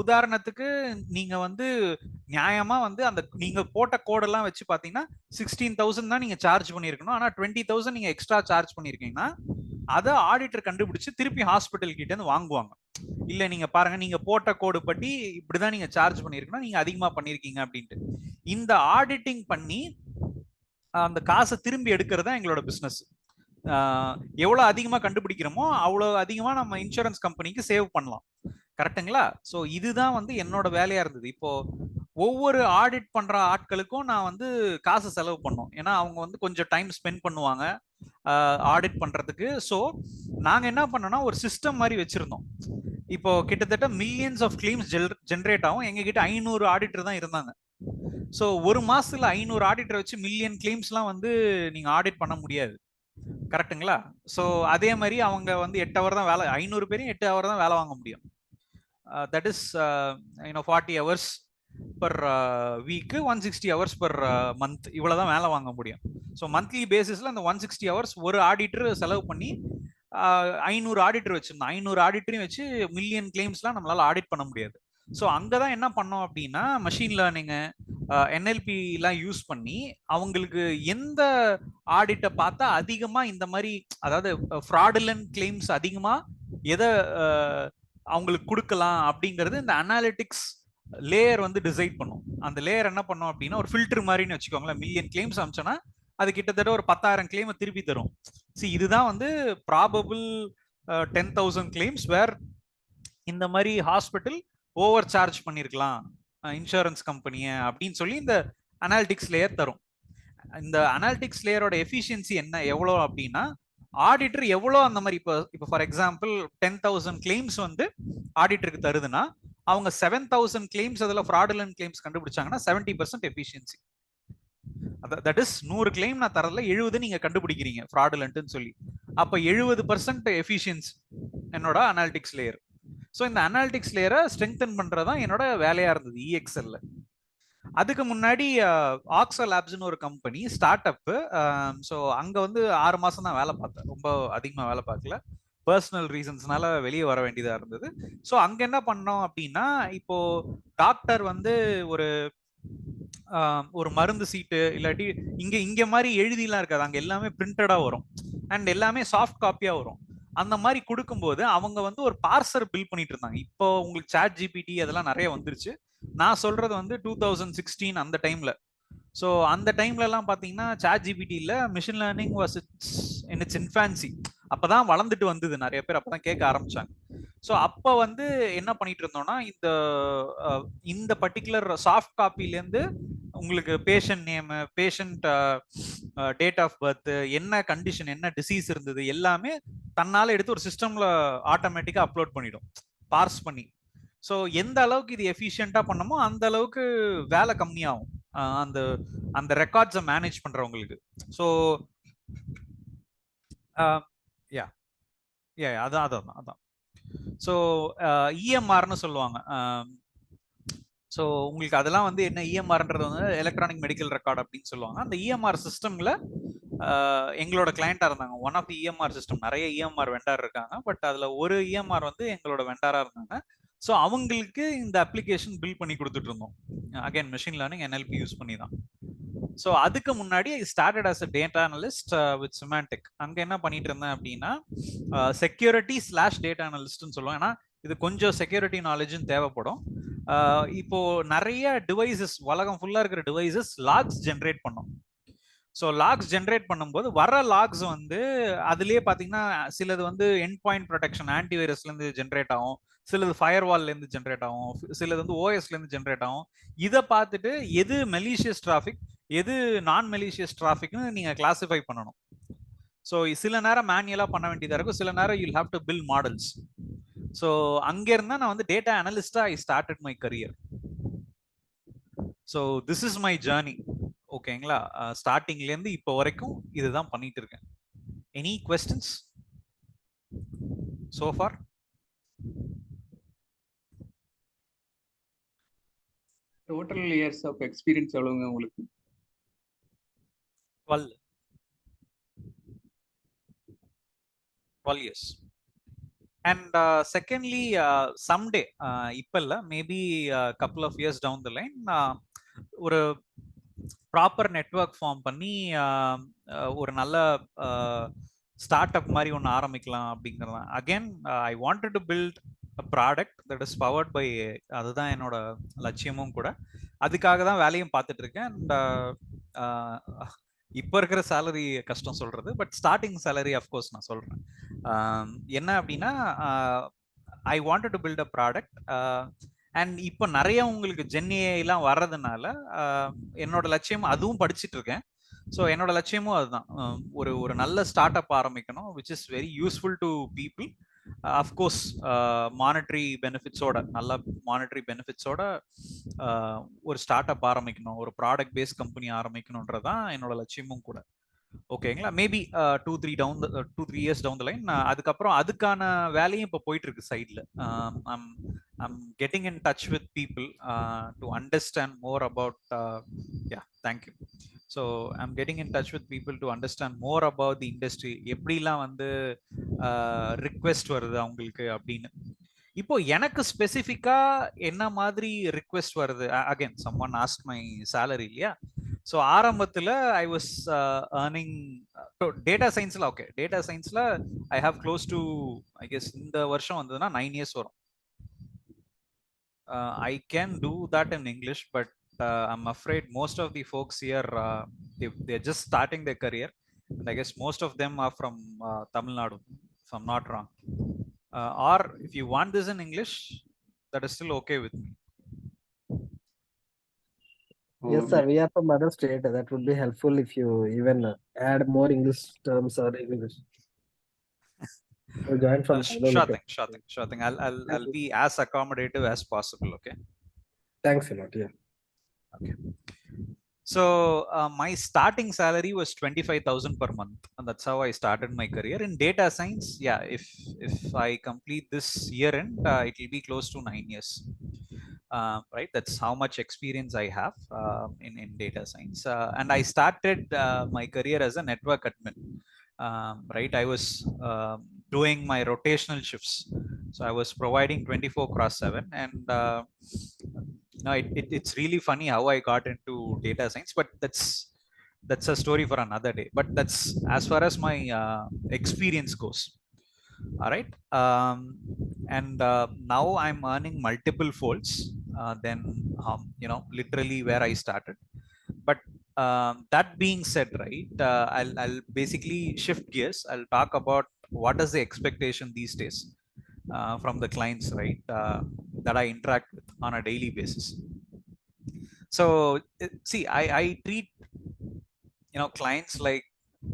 Speaker 2: உதாரணத்துக்கு நீங்க வந்து நியாயமா வந்து அந்த நீங்க போட்ட கோடெல்லாம் வச்சு பாத்தீங்கன்னா 16,000 தான் நீங்க சார்ஜ் பண்ணிருக்கணும், ஆனா 20,000 நீங்க எக்ஸ்ட்ரா சார்ஜ் பண்ணிருக்கீங்கன்னா அதை ஆடிட்டர் கண்டுபிடிச்சு திருப்பி ஹாஸ்பிட்டல் கிட்ட இருந்து வாங்குவாங்க. இல்ல நீங்க பாருங்க, நீங்க போட்ட கோடு படி இப்படிதான் நீங்க சார்ஜ் பண்ணிருக்கணும், நீங்க அதிகமா பண்ணிருக்கீங்க அப்படின்ட்டு. இந்த ஆடிட்டிங் பண்ணி அந்த காசை திரும்பி எடுக்கிறது தான் எங்களோட பிசினஸ். எவ்வளவு அதிகமா கண்டுபிடிக்கிறோமோ அவ்வளவு அதிகமா நம்ம இன்சூரன்ஸ் கம்பெனிக்கு சேவ் பண்ணலாம். கரெக்டுங்களா? ஸோ இதுதான் வந்து என்னோட வேலையா இருந்தது. இப்போ ஒவ்வொரு ஆடிட் பண்ற ஆட்களுக்கும் நான் வந்து காசு செலவு பண்ணோம், ஏன்னா அவங்க வந்து கொஞ்சம் டைம் ஸ்பெண்ட் பண்ணுவாங்க ஆடிட் பண்றதுக்கு. ஸோ நாங்க என்ன பண்ணோம்னா ஒரு சிஸ்டம் மாதிரி வச்சிருந்தோம். இப்போ கிட்டத்தட்ட மில்லியன்ஸ் ஆஃப் கிளைம்ஸ் ஜென்ரேட் ஆகும். எங்க கிட்ட 500 ஆடிட்டர் தான் இருந்தாங்க. ஸோ ஒரு மாசத்துல 500 ஆடிட்டர் வச்சு மில்லியன் கிளைம்ஸ்லாம் வந்து நீங்க ஆடிட் பண்ண முடியாது. கரெக்டுங்களா? ஸோ அதே மாதிரி அவங்க வந்து 8 ஹவர் தான் வேலை, 500 பேரையும் 8 ஹவர் தான் வேலை வாங்க முடியும். That is 40 hours per week, 160 hours per month, இவ்வளவுதான் வேலை வாங்க முடியும். ஸோ மந்த்லி பேசிஸ்ல அந்த 160 ஹவர்ஸ் ஒரு ஆடிட்டர் செலவு பண்ணி 500 ஆடிட்டர் வச்சிருந்தோம். 500 ஆடிட்டரையும் வச்சு மில்லியன் கிளைம்ஸ்லாம் நம்மளால ஆடிட் பண்ண முடியாது. ஸோ அங்கதான் என்ன பண்ணோம் அப்படின்னா, மஷின் லேர்னிங் NLP எல்லாம் யூஸ் பண்ணி அவங்களுக்கு எந்த ஆடிட்டை பார்த்தா அதிகமா இந்த மாதிரி, அதாவது ஃப்ராடுலன்ட் கிளைம்ஸ் அதிகமா எதை அவங்களுக்கு கொடுக்கலாம் அப்படிங்கிறது இந்த அனாலிட்டிக்ஸ் லேயர் வந்து டிசைட் பண்ணும். அந்த லேயர் என்ன பண்ணும் அப்படின்னா ஒரு ஃபில்டர் மாதிரின்னு வச்சுக்கோங்களேன். மில்லியன் கிளைம்ஸ் அமிச்சோன்னா அது கிட்டத்தட்ட ஒரு 10,000 கிளைமை திருப்பி தரும். இதுதான் வந்து ப்ராபபிள் 10,000 கிளைம்ஸ் வேர் இந்த மாதிரி ஹாஸ்பிட்டல் ஓவர் சார்ஜ் பண்ணிருக்கலாம் இன்சூரன்ஸ் கம்பெனியை அப்படின்னு சொல்லி இந்த அனாலிட்டிக்ஸ் லேயர் தரும். இந்த அனாலிட்டிக்ஸ் லேயரோட எஃபிஷியன்சி என்ன எவ்வளோ அப்படின்னா, ஆடிட்டர் எவ்வளோ அந்த மாதிரி இப்போ ஃபார் எக்ஸாம்பிள் 10,000 கிளைம்ஸ் வந்து ஆடிட்டருக்கு தருதுன்னா அவங்க 7,000 கிளைம்ஸ் அதில் ஃப்ராடுலன்ட் கிளைம்ஸ் கண்டுபிடிச்சாங்கன்னா 70% எஃபிஷியன்சி. தட் இஸ் 100 கிளைம் நான் தரல, 70 நீங்க கண்டுபிடிக்கிறீங்க ஃப்ராடுலன்ட்னு சொல்லி, அப்போ 70% எஃபிஷியன்சி என்னோட அனாலிட்டிக்ஸ் லேயர். ஸோ இந்த அனாலிட்டிக்ஸ் லேயரை ஸ்ட்ரெங்தன் பண்றதுதான் என்னோட வேலையா இருந்தது EXLல. அதுக்கு முன்னாடி ஆக்ஸோ லேப்ஸ்னு ஒரு கம்பெனி ஸ்டார்ட் அப். ஸோ அங்க வந்து 6 மாசம் தான் வேலை பார்த்தேன், ரொம்ப அதிகமா வேலை பார்க்கல, பர்சனல் ரீசன்ஸ்னால வெளியே வர வேண்டியதா இருந்தது. ஸோ அங்க என்ன பண்ணோம் அப்படின்னா, இப்போ டாக்டர் வந்து ஒரு மருந்து சீட்டு இல்லாட்டி இங்க மாதிரி எழுதிலாம் இருக்காது, அங்க எல்லாமே பிரிண்டடா வரும் அண்ட் எல்லாமே சாஃப்ட் காப்பியா வரும். அந்த மாதிரி கொடுக்கும்போது அவங்க வந்து ஒரு பார்சர் பில் பண்ணிட்டு இருந்தாங்க. இப்போ உங்களுக்கு சாட் GPT அதெல்லாம் நிறைய வந்துருச்சு. நான் சொல்றது வந்து 2016 அந்த டைம்ல ஸோ அந்த டைம்லலாம் பார்த்தீங்கன்னா சாட் ஜிபிடியில் machine learning was in its infancy. அப்போ தான் வளர்ந்துட்டு வந்தது, நிறைய பேர் அப்போ தான் கேட்க ஆரம்பிச்சாங்க. ஸோ அப்போ வந்து என்ன பண்ணிட்டு இருந்தோம்னா, இந்த பர்டிகுலர் சாஃப்ட் காப்பிலேருந்து உங்களுக்கு patient name, patient date of birth, என்ன கண்டிஷன், என்ன டிசீஸ் இருந்தது எல்லாமே தன்னால் எடுத்து ஒரு சிஸ்டமில் ஆட்டோமேட்டிக்காக அப்லோட் பண்ணிடும், பார்ஸ் பண்ணி. ஸோ எந்த அளவுக்கு இது எஃபிஷியண்டாக பண்ணமோ அந்த அளவுக்கு வேலை கம்மியாகும் அந்த அந்த ரெக்கார்ட்ஸை மேனேஜ் பண்றவங்களுக்கு. ஸோ யா யா அதான் அதான் அதான். ஸோ இஎம்ஆர்னு சொல்லுவாங்க. ஸோ உங்களுக்கு அதெல்லாம் வந்து என்ன, இஎம்ஆர்ன்றது வந்து எலக்ட்ரானிக் மெடிக்கல் ரெக்கார்ட் அப்படின்னு சொல்லுவாங்க. அந்த இஎம்ஆர் சிஸ்டம்ல எங்களோட கிளையண்டா இருந்தாங்க. One of the EMR system, நிறைய இஎம்ஆர் வெண்டார் இருக்காங்க, பட் அதுல ஒரு இஎம்ஆர் வந்து எங்களோட வெண்டாரா இருந்தாங்க. ஸோ அவங்களுக்கு இந்த அப்ளிகேஷன் பில்ட் பண்ணி கொடுத்துட்டு இருந்தோம், again machine learning NLP use பண்ணி தான். ஸோ அதுக்கு முன்னாடி I started as a data analyst with Symantec. அங்கே என்ன பண்ணிட்டு இருந்தேன் அப்படின்னா, செக்யூரிட்டி ஸ்லாஷ் டேட்டா அனலிஸ்ட்னு சொல்லுவோம். ஏன்னா இது கொஞ்சம் செக்யூரிட்டி நாலேஜும் தேவைப்படும். இப்போ நிறைய டிவைசஸ், உலகம் ஃபுல்லாக இருக்கிற டிவைசஸ் லாக்ஸ் ஜென்ரேட் பண்ணும். ஸோ லாக்ஸ் ஜென்ரேட் பண்ணும்போது வர லாக்ஸ் வந்து அதுலேயே பார்த்தீங்கன்னா சிலது வந்து எண்ட் பாயிண்ட் ப்ரொடெக்ஷன் ஆன்டிவைரஸ்லேருந்து ஜென்ரேட் ஆகும், சிலது ஃபயர் வால்லேருந்து ஜென்ரேட் ஆகும், சிலது வந்து ஓஎஸ்லேருந்து ஜென்ரேட் ஆகும். இதை பார்த்துட்டு எது மெலிஷியஸ் டிராஃபிக், எது நான் மெலிஷியஸ் டிராஃபிக்னு நீங்கள் கிளாஸிஃபை பண்ணணும். ஸோ சில நேரம் மேனுவலாக பண்ண வேண்டியதாக இருக்கும், சில நேரம் you'll have to build models. So அங்கேருந்தா நான் வந்து டேட்டா அனலிஸ்டாக I started my career. So this is my journey. ஓகேங்களா, ஸ்டார்டிங்லேருந்து இப்போ வரைக்கும் இதுதான் பண்ணிட்டு இருக்கேன். Any questions so far?
Speaker 5: Total years of experience எவ்வளவுங்க உங்களுக்கு?
Speaker 2: 12 years. And secondly, someday, இப்போ இல்லை, maybe couple of years down the line, ஒரு ப்ராப்பர் நெட்வொர்க் ஃபார்ம் பண்ணி ஒரு நல்ல ஸ்டார்ட் அப் மாதிரி ஒன்று ஆரம்பிக்கலாம் அப்படிங்கிறது. Again I wanted to build a product that is powered by, அதுதான் என்னோட லட்சியமும் கூட. அதுக்காக தான் வேலையும் பார்த்துட்டு இருக்கேன். அண்ட் இப்போ இருக்கிற சேலரி கஷ்டம் சொல்றது, பட் ஸ்டார்டிங் சேலரி அஃப்கோர்ஸ் நான் சொல்றேன். என்ன அப்படின்னா, I wanted to build a product. And இப்போ நிறைய உங்களுக்கு ஜென்ஏலாம் வர்றதுனால என்னோட லட்சியம், அதுவும் படிச்சுட்டு இருக்கேன். ஸோ என்னோட லட்சியமும் அதுதான், ஒரு நல்ல ஸ்டார்ட் அப் ஆரம்பிக்கணும் which is very useful to people. Of course monetary பெனிஃபிட்ஸோட, நல்ல மானிட்டரி பெனிஃபிட்ஸோட ஒரு ஸ்டார்ட் அப் ஆரம்பிக்கணும், ஒரு ப்ராடக்ட் பேஸ்ட் கம்பெனி ஆரம்பிக்கணுன்றதான் என்னோட லட்சியமும் கூட. ஓகேங்களா, maybe 2-3 years down the line அதுக்கப்புறம் அதுக்கான வேலையும் இப்போ போயிட்டு இருக்கு சைட்ல. I'm getting in touch with people to understand more about yeah, thank you. So I'm getting in touch with people to understand more about the industry, எப்படிலாம் வந்து request வருது அவங்களுக்கு அப்படின்னு. இப்போ எனக்கு ஸ்பெசிஃபிக்கா என்ன மாதிரி ரிக்வெஸ்ட் வருது, again someone asked my salary இல்லையா. ஸோ ஆரம்பத்தில் ஐ வாஸ் ஏர்னிங் டேட்டா சயின்ஸில், ஓகே டேட்டா சயின்ஸில் I have close to, I guess இந்த வருஷம் வந்ததுன்னா 9 years வரும். I can do that in English, but I'm afraid most of the folks here, they're just starting their career, and I guess most of them are from Tamil Nadu, if I'm not wrong. Or if you want this in English, that is still okay with me.
Speaker 6: Yes, sir. We are from other state. That would be helpful if you even add more English terms or English. Join from
Speaker 2: Sure thing. I'll be as accommodative as possible. Okay.
Speaker 6: Thanks a lot. Yeah.
Speaker 2: Okay. So my starting salary was 25,000 per month, and that's how I started my career in data science. Yeah, if I complete this year end, it will be close to 9 years. Right, that's how much experience I have in data science. And I started my career as a network admin. Right, I was doing my rotational shifts, so I was providing 24/7, and no, it's really funny how I got into data science, but that's a story for another day. But that's as far as my experience goes. All right, and now I'm earning multiple folds than literally where I started. But That being said, right, I'll basically shift gears. I'll talk about what is the expectation these days from the clients, right, that I interact with on a daily basis. So see, I treat clients like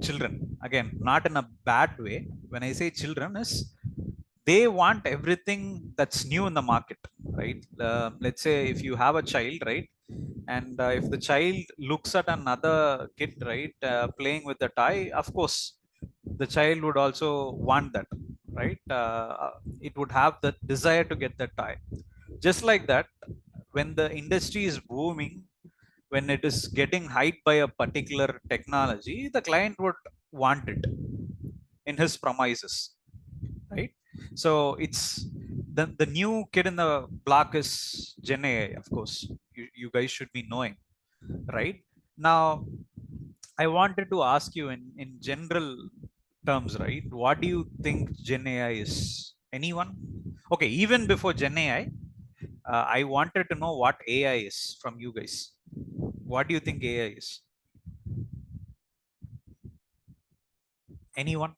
Speaker 2: children. Again, not in a bad way. When I say children, is they want everything that's new in the market, right? Let's say if you have a child, right, and if the child looks at another kid, right, playing with the toy, of course the child would also want that, right? It would have the desire to get that toy. Just like that, when the industry is booming, when it is getting hyped by a particular technology, the client would want it in his premises, right? So it's the new kid in the block is Gen AI, of course. You guys should be knowing, right? Now, I wanted to ask you in general terms, right? What do you think Gen AI is? Anyone? Okay, even before Gen AI, I wanted to know what AI is from you guys. What do you think AI is? Anyone?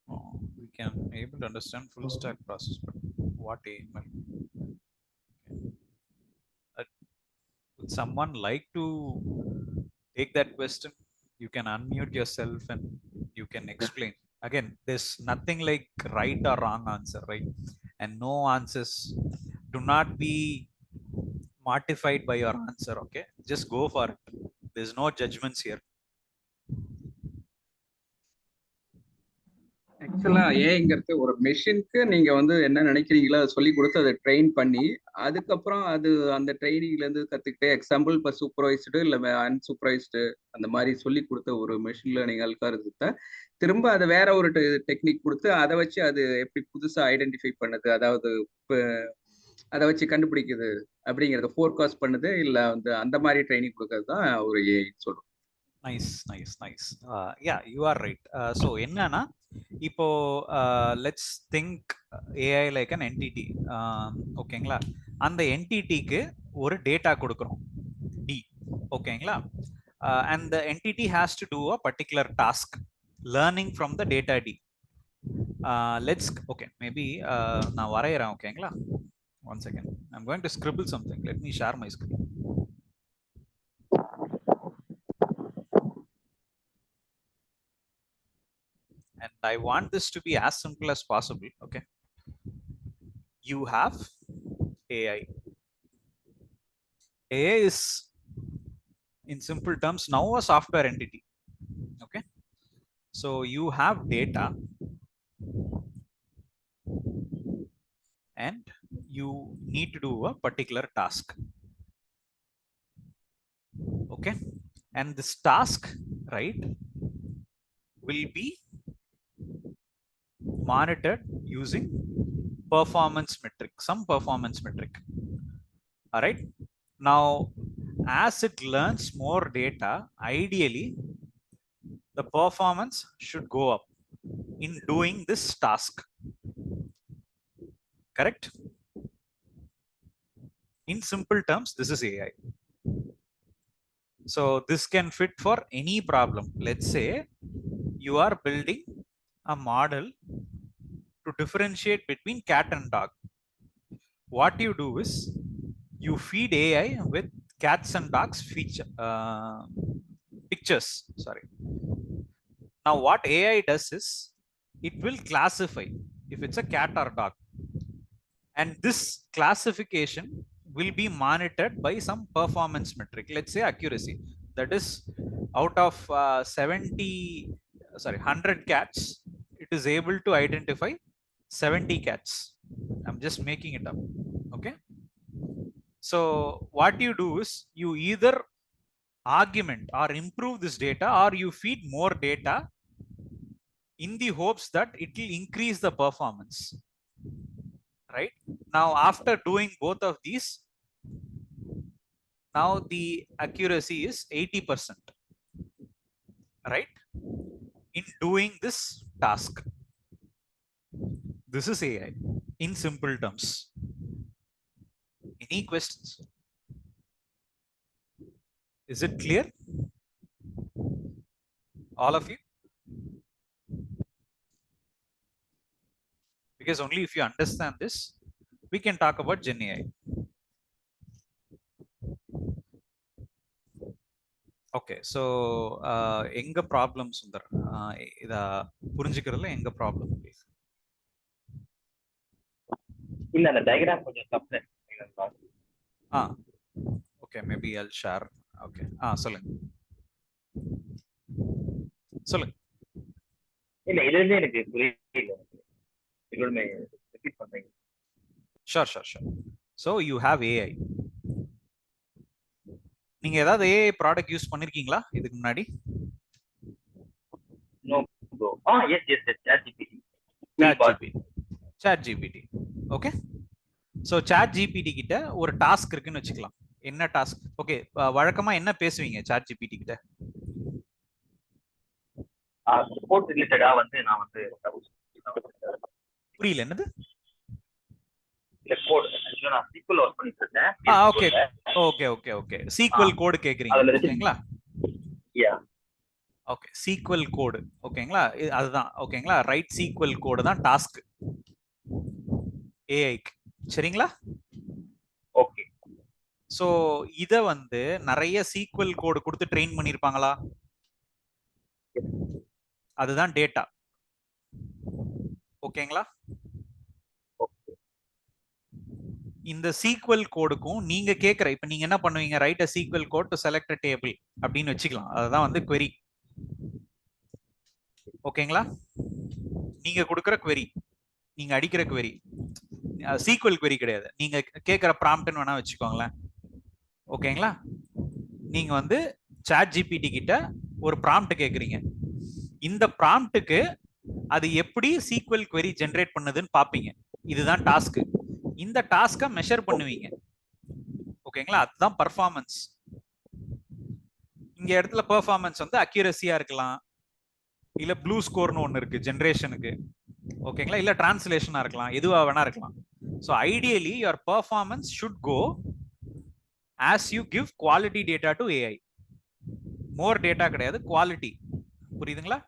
Speaker 2: Oh, we can able to understand full stack process, but what AML? Would someone like to take that question? You can unmute yourself and you can explain. Again, there's nothing like right or wrong answer, right? And no answers. Do not be mortified by your answer, okay? Just go for it. There's no judgments here.
Speaker 5: ஆக்சுவலா ஏங்கிறது ஒரு மெஷினுக்கு நீங்க வந்து என்ன நினைக்கிறீங்களோ அதை சொல்லி கொடுத்து அதை ட்ரெயின் பண்ணி அதுக்கப்புறம் அது அந்த ட்ரைனிங்ல இருந்து கத்துக்கிட்டே எக்ஸாம்பிள் இப்போ சூப்பர்வைஸ்டு இல்லை அன்சூப்பர்வைஸ்டு அந்த மாதிரி சொல்லி கொடுத்த ஒரு மெஷின் லேர்னிங் அல்காரிதத்தை திரும்ப அதை வேற ஒரு டெக்னிக் கொடுத்து அதை வச்சு அது எப்படி புதுசா ஐடென்டிஃபை பண்ணுது, அதாவது அதை வச்சு கண்டுபிடிக்குது அப்படிங்கறத ஃபோர்காஸ்ட் பண்ணுது, இல்ல வந்து அந்த மாதிரி ட்ரைனிங் கொடுக்கறது தான் ஒரு ஏஐ சொல்றோம்.
Speaker 2: Nice. Yeah, you are right. So என்னன்னா இப்போ let's think AI like an entity. ஓகேங்களா? அந்த என்டிட்டிக்கு ஒரு டேட்டா கொடுக்குறோம், டி. ஓகேங்களா? and the entity has to do a particular task learning from the data d. Okay, maybe நான் வரையறேன். ஓகேங்களா? One second. I'm going to scribble something. Let me share my screen. And I want this to be as simple as possible. Okay. You have AI. AI is, in simple terms, now a software entity. Okay. So you have data and you need to do a particular task. Okay. And this task, right, will be monitored using performance metric, some performance metric. All right. Now, as it learns more data, ideally, the performance should go up in doing this task. Correct? In simple terms, this is AI. So this can fit for any problem. Let's say you are building a model to differentiate between cat and dog. What you do is you feed AI with cats and dogs pictures. Sorry. Now what AI does is it will classify if it's a cat or dog, and this classification will be monitored by some performance metric. Let's say accuracy. That is, out of 100 cats, it is able to identify 70 cats. I'm just making it up. Okay. So what you do is you either augment or improve this data, or you feed more data in the hopes that it will increase the performance. Right? Now, after doing both of these, now the accuracy is 80%. Right? In doing this task. This is AI in simple terms. Any questions? Is it clear? All of you? Because only if you understand this, we can talk about Gen AI. Okay, so எங்க problem Sundar இத புரிஞ்சுக்கிறதுல எங்க problem?
Speaker 3: இல்ல அந்த diagram கொஞ்சம் தப்பு.
Speaker 2: Okay, maybe I'll share. Okay, சொல்லுங்க சொல்லுங்க.
Speaker 3: இல்ல இதுல இருந்து எனக்கு புரியல. இதுல ரிப்பீட் பண்றீங்க?
Speaker 2: Sure. So you have AI. நீங்க ஏதாவது AI ப்ராடக்ட் யூஸ் பண்ணிருக்கீங்களா இதுக்கு முன்னாடி?
Speaker 3: No bro. Yes
Speaker 2: chat gpt. Okay, so chat gpt கிட்ட ஒரு டாஸ்க் இருக்குன்னு வச்சுக்கலாம். என்ன டாஸ்க்? ஓகே, வழக்கமா என்ன பேசுவீங்க chat gpt கிட்ட?
Speaker 3: ஸ்போர்ட்ஸ் ரிலேட்டடா வந்து நான் வந்து
Speaker 2: புரியல, என்னது?
Speaker 3: கோட் ஆக்சுவலா நான் சீக்வல் வர்க் பண்ணிட்டு இருக்கேன்.
Speaker 2: ஓகே சீக்வல் கோட் கேக்குறீங்க, ஓகேங்களா?
Speaker 3: யா
Speaker 2: ஓகே, சீக்வல் கோட், ஓகேங்களா? அதுதான், ஓகேங்களா? ரைட் சீக்வல் கோட் தான் டாஸ்க் ஏஐக்கு, சரிங்களா?
Speaker 3: ஓகே.
Speaker 2: சோ இத வந்து நிறைய சீக்வல் கோட் கொடுத்து ட்ரெயின் பண்ணிருப்பாங்களா? அதுதான் டேட்டா, ஓகேங்களா? இந்த சீக்வல் கோடுக்கும் நீங்க கேக்குற, இப்ப நீங்க என்ன பண்ணுவீங்க? Right a SQL code to select a table அப்படின்னு வச்சுக்கலாம். அதுதான் வந்து query, ஓகேங்களா? நீங்க கொடுக்கிற query, நீங்க அடிக்கிற query SQL query கிடையாது. நீங்க கேக்குற ப்ராம்ப்ட்னு வேணா வச்சுக்கோங்களேன், ஓகேங்களா? நீங்க வந்து chat gpt கிட்ட ஒரு ப்ராம்ப்ட் கேக்குறீங்க. இந்த ப்ராம்ப்ட்டுக்கு அது எப்படி SQL query ஜெனரேட் பண்ணுதுன்னு பாப்பீங்க. இதுதான் டாஸ்க். இந்த டாஸ்கை மெஷர் பண்ணுவீங்க, ஓகேங்களா? அதுதான் பெர்ஃபார்மன்ஸ். இங்க இடத்துல பெர்ஃபார்மன்ஸ் வந்து அக்யூரசியா இருக்கலாம், இல்ல ப்ளூ ஸ்கோர்னு ஒன்னு இருக்கு ஜெனரேஷனுக்கு, ஓகேங்களா? இல்ல டிரான்ஸ்லேஷனா இருக்கலாம், எதுவா வேணா இருக்கலாம். So ideally your performance should go as you give quality data to AI. More data கிடையாது, குவாலிட்டி. புரியுதுங்களா?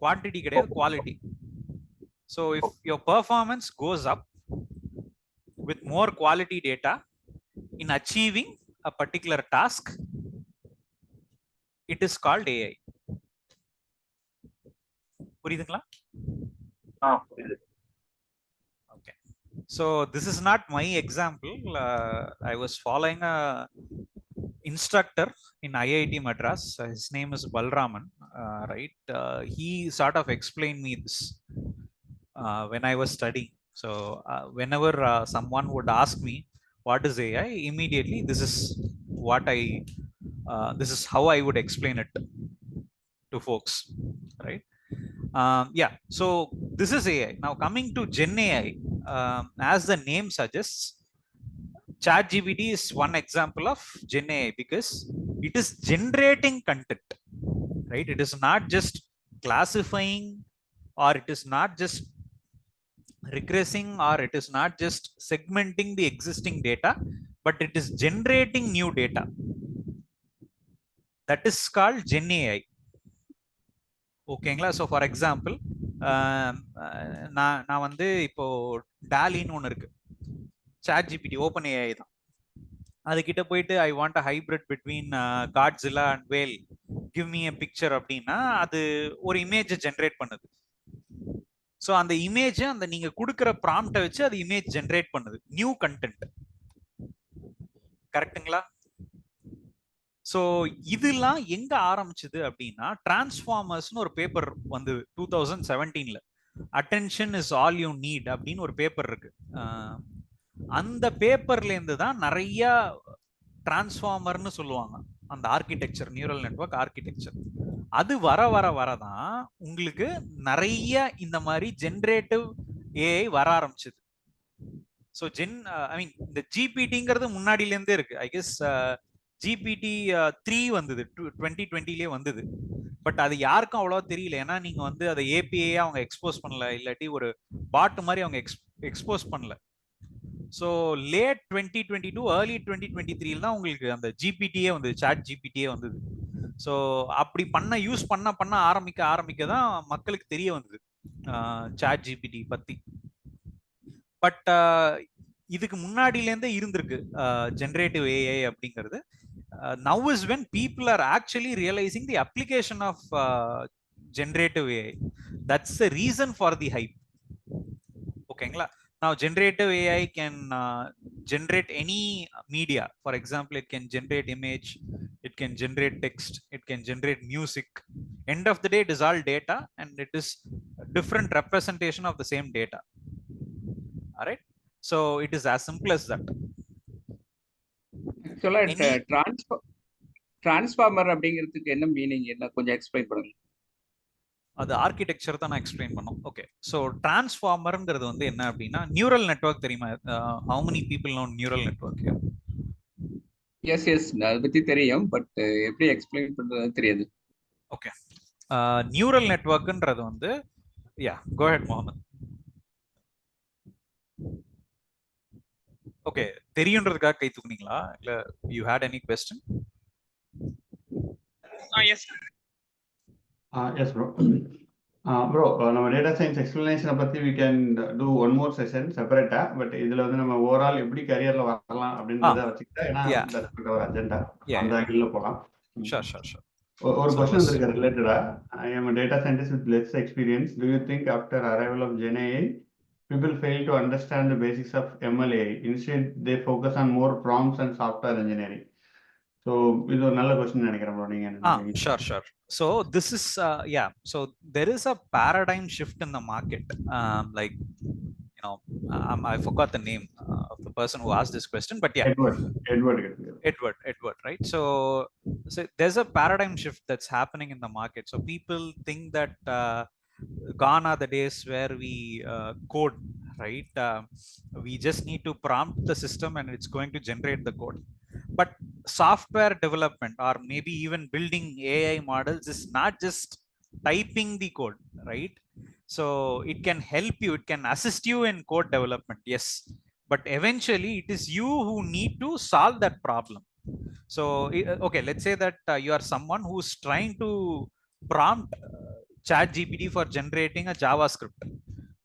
Speaker 2: குவான்டிட்டி கிடையாது, quality. So if your performance goes up with more quality data in achieving a particular task, it is called AI. புரியுதுங்களா? Okay, so this is not my example. I was following a instructor in IIT Madras. His name is Balraman, right? He sort of explained me this when I was studying. So whenever someone would ask me what is AI, immediately this is what this is how I would explain it to folks, right? Yeah, so this is AI. Now coming to Gen AI, as the name suggests, ChatGPT is one example of Gen AI because it is generating content, right? It is not just classifying, or it is not just regressing, or it is not just segmenting the existing data, but it is generating new data. That is called Gen AI, ஓகேங்களா? So for example, நான் வந்து இப்போ டாலின்னு ஒன்று இருக்கு, chat GPT open AI தான். அதுகிட்ட போயிட்டு I want a hybrid between Godzilla and whale, give me a picture அப்படின்னா அது ஒரு இமேஜை ஜென்ரேட் பண்ணுது. ஸோ அந்த இமேஜ் அந்த நீங்க கொடுக்குற ப்ராம்ப்டை வச்சு அது இமேஜ் ஜென்ரேட் பண்ணுது, நியூ கண்டென்ட். கரெக்டுங்களா? ஸோ இதெல்லாம் எங்க ஆரம்பிச்சது அப்படின்னா, டிரான்ஸ்ஃபார்மர்ஸ்னு ஒரு பேப்பர் வந்து 2017ல, attention is all you need அப்படின்னு ஒரு பேப்பர் இருக்கு. அந்த பேப்பர்ல இருந்து தான் நிறைய டிரான்ஸ்ஃபார்மர்னு சொல்லுவாங்க அந்த ஆர்கிடெக்சர், நியூரல் நெட்வொர்க் ஆர்கிடெக்சர். அது வர வர வரதான் உங்களுக்கு நிறைய இந்த மாதிரி ஜென்ரேட்டிவ் ஏஐ வர ஆரம்பிச்சது. ஸோ ஐ மீன் இந்த ஜிபிடிங்கிறது முன்னாடில இருந்தே இருக்கு. ஐ கெஸ் ஜிபிடி 3 வந்தது 2020லேயே வந்தது. பட் அது யாருக்கும் அவ்வளவா தெரியல, ஏன்னா நீங்க வந்து அதை ஏபிஐ அவங்க எக்ஸ்போஸ் பண்ணல, இல்லாட்டி ஒரு பாட் மாதிரி அவங்க எக்ஸ்போஸ் பண்ணல. ஸோ லேட் 2022 ஏர்லி 2023 தான் உங்களுக்கு அந்த ஜிபிடியே வந்து சாட் ஜிபிடியே வந்தது. ஸோ அப்படி யூஸ் பண்ண ஆரம்பிக்க தான் மக்களுக்கு தெரிய வந்தது சாட் ஜிபிடி பத்தி. பட் இதுக்கு முன்னாடியிலேருந்தே இருந்திருக்கு ஜென்ரேட்டிவ் ஏஐ அப்படிங்கிறது. Now is when people are actually realising the application of generative AI. That's the reason for the hype. ஓகேங்களா? Now generative AI can generate any media. For example, it can generate image, it can generate text, it can generate music. End of the day, it is all data and it is different representation of the same data. All right? So it is as simple as that.
Speaker 5: ஆக்சுவலா transformer அப்படிங்கிறதுக்கு என்ன meaning, என்ன கொஞ்சம் explain பண்ணுங்க.
Speaker 2: அது architecture தான் நான் explain பண்ணோம். ஓகே, ஸோ டிரான்ஸ்ஃபார்மர்ங்கிறது வந்து என்ன அப்படின்னா, நியூரல் நெட்வொர்க் தெரியுமா? How many people know neural network?
Speaker 5: Yes அதை பத்தி தெரியும், பட் எப்படி எக்ஸ்பிளைன் பண்றது தெரியாது.
Speaker 2: ஓகே, நியூரல் நெட்வொர்க்ன்றது வந்து கோ ஹெட் முகமது. ஓகே, தெரியுன்றதுக்காக கை தூக்குனீங்களா இல்ல you had any question?
Speaker 1: Yes, bro. Bro, நம்ம டேட்டா சயின்ஸ் எக்ஸ்பிளனேஷனை பற்றி we can do one more session செப்பரேட்டா. பட் இதில் வந்து நம்ம ஓவரால் எப்படி கரியரில் வரலாம் அப்படின்றத வச்சுக்கிட்டா, ஏன்னா ஒரு அஜெண்டா அந்த ஆங்கிளில் போகலாம். ஒரு கொஸ்டின் வந்திருக்கு ரிலேட்டடா. I am data scientist with less experience. Do you think after arrival of Gen AI people fail to understand the basics of ML/AI? Instead they focus on more prompts and software engineering. So இது ஒரு நல்ல question நினைக்கிறேன் bro. நீங்க என்ன நினைக்கிறீங்க?
Speaker 2: Sure. So this is so there is a paradigm shift in the market. Like, you know, I forgot the name of the person who asked this question, but Edward, right? So there's a paradigm shift that's happening in the market. So people think that gone are the days where we code, right? We just need to prompt the system and it's going to generate the code. But software development or maybe even building AI models is not just typing the code, right? So it can help you, it can assist you in code development, yes, but eventually it is you who need to solve that problem. So okay, let's say that you are someone who's trying to prompt chat gpt for generating a JavaScript.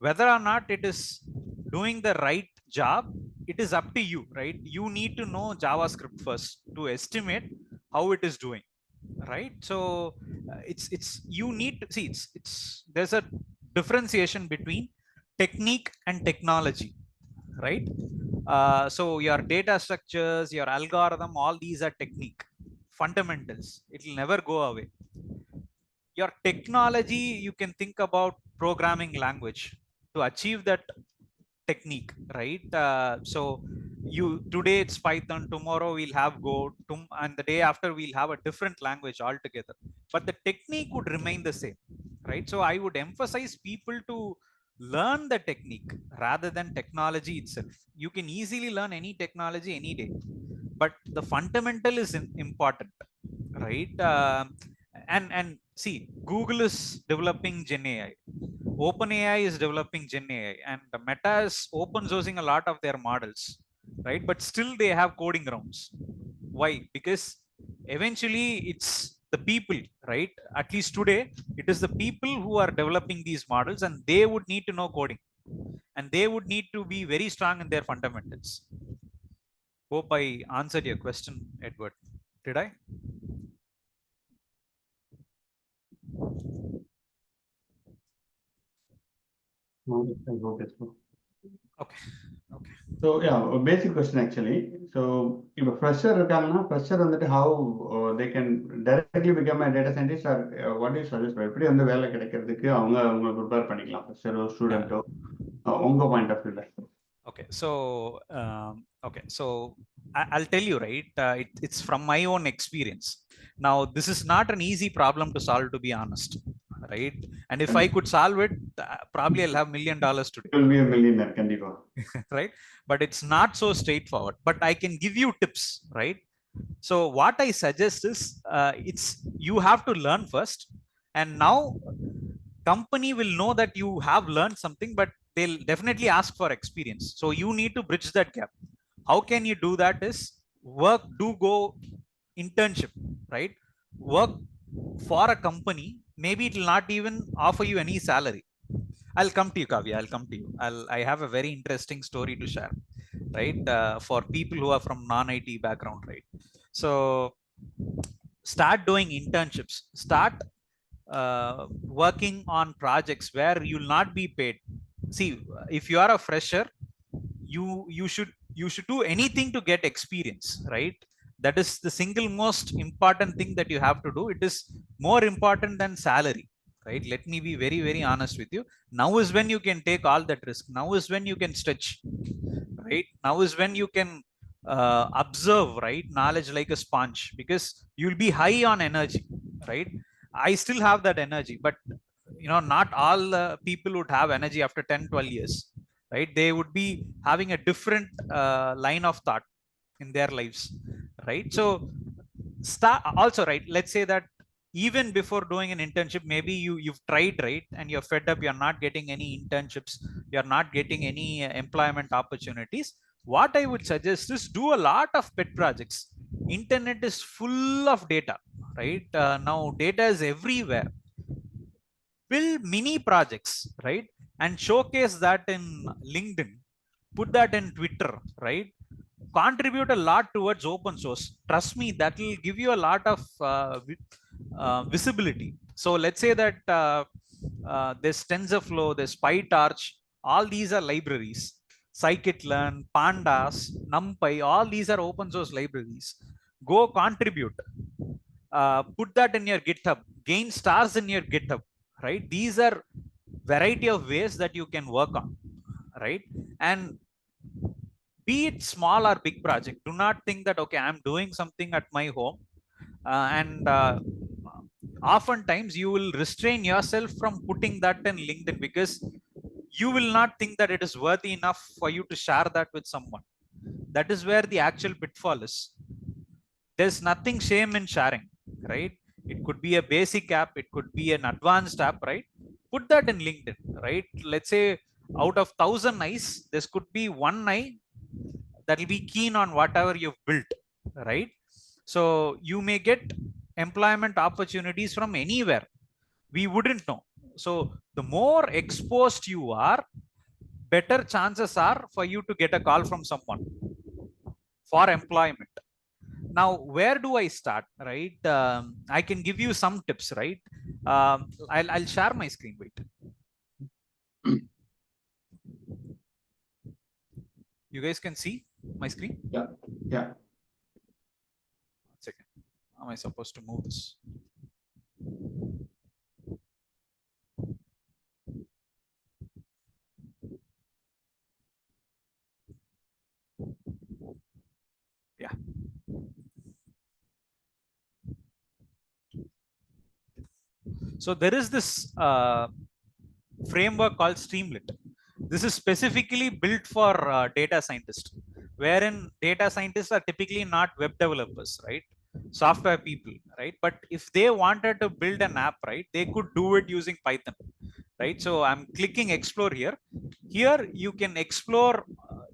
Speaker 2: Whether or not it is doing the right job, it is up to you, right? You need to know JavaScript first to estimate how it is doing, right? So it's you need to see it's there's a differentiation between technique and technology, right? So your data structures, your algorithm, all these are technique fundamentals. It will never go away. Your technology, you can think about programming language to achieve that technique, right? So you today it's Python, tomorrow we'll have Go, and the day after we'll have a different language altogether, but the technique would remain the same, right? So I would emphasize people to learn the technique rather than technology itself. You can easily learn any technology any day, but the fundamental is important, right? And see, Google is developing Gen AI, OpenAI is developing Gen AI, and the Meta is open sourcing a lot of their models, right? But still they have coding rounds. Why? Because eventually it's the people, right? At least today it is the people who are developing these models, and they would need to know coding, and they would need to be very strong in their fundamentals. Hope I answered your question, Edward. Did I? Okay.
Speaker 1: So yeah, a basic question actually. So if a fresher இருக்காங்கன்னா, fresher வந்துட்டு how they can directly become a data scientist, or what do you suggest? எப்படி வந்து வேலை கிடைக்கிறதுக்கு அவங்க prepare பண்ணிக்கலாம், fresher ஸ்டூடெண்டோ, உங்க point of வியூல?
Speaker 2: Okay, so I'll tell you, right? It's from my own experience. Now, this is not an easy problem to solve, to be honest, right? And if I could solve it, probably I'll have $1 million today.
Speaker 1: You'll be a millionaire, kandipa.
Speaker 2: Right? But it's not so straightforward. But I can give you tips, right? So what I suggest is, it's you have to learn first, and now company will know that you have learned something, but they'll definitely ask for experience. So you need to bridge that gap. How can you do that is go internship, right? Work for a company. Maybe it will not even offer you any salary. I'll come to you, Kavya. I'll come to you. I have a very interesting story to share, right? For people who are from non-IT background, right? So start doing internships. Start working on projects where you'll not be paid. See, if you are a fresher, you should do anything to get experience, right? That is the single most important thing that you have to do. It is more important than salary, right? Let me be very very honest with you. Now is when you can take all that risk. Now is when you can stretch, right? Now is when you can observe, right, knowledge like a sponge, because you'll be high on energy, right? I still have that energy, but not all people would have energy after 10-12 years, right? They would be having a different line of thought in their lives, right? So start also, right? Let's say that even before doing an internship, maybe you've tried, right, and you're fed up, you're not getting any internships, you're not getting any employment opportunities. What I would suggest is do a lot of pet projects. Internet is full of data, right? Now data is everywhere. Build mini projects, right, and showcase that in LinkedIn, put that in Twitter, right? Contribute a lot towards open source. Trust me, that will give you a lot of visibility. So let's say that there's TensorFlow, there's PyTorch, all these are libraries. Scikit-learn, Pandas, NumPy, all these are open source libraries. Go contribute. Put that in your GitHub, gain stars in your GitHub, right? These are variety of ways that you can work on, right? And be it small or big project, do not think that, okay, I'm doing something at my home, and oftentimes you will restrain yourself from putting that in LinkedIn, because you will not think that it is worthy enough for you to share that with someone. That is where the actual pitfall is. There's nothing shame in sharing, right? It could be a basic app, it could be an advanced app, right? Put that in LinkedIn, right? Let's say out of 1,000 eyes, this could be one eye that will be keen on whatever you've built, right? So you may get employment opportunities from anywhere, we wouldn't know. So the more exposed you are, better chances are for you to get a call from someone for employment. Now where do I start, right? I can give you some tips, right? I'll share my screen. Wait, you guys can see my screen?
Speaker 1: Yeah.
Speaker 2: One second. How am I supposed to move this? Yeah. So there is this framework called Streamlit. This is specifically built for data scientists, wherein data scientists are typically not web developers, right? Software people, right? But if they wanted to build an app, right, they could do it using Python, right? So I'm clicking explore here. Here you can explore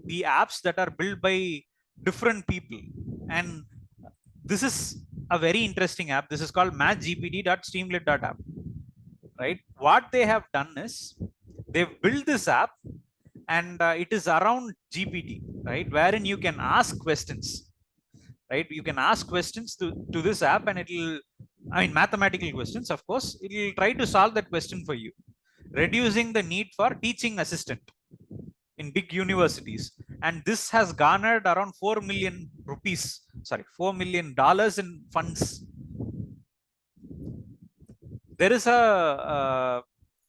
Speaker 2: the apps that are built by different people. And this is a very interesting app. This is called matchgpt.streamlit.app, right? What they have done is they've built this app, and it is around GPT, right? Wherein you can ask questions, right? You can ask questions to this app, and it will, I mean, mathematical questions, of course. It will try to solve that question for you, reducing the need for teaching assistant in big universities. And this has garnered around 4 million rupees, sorry, $4 million in funds. There is a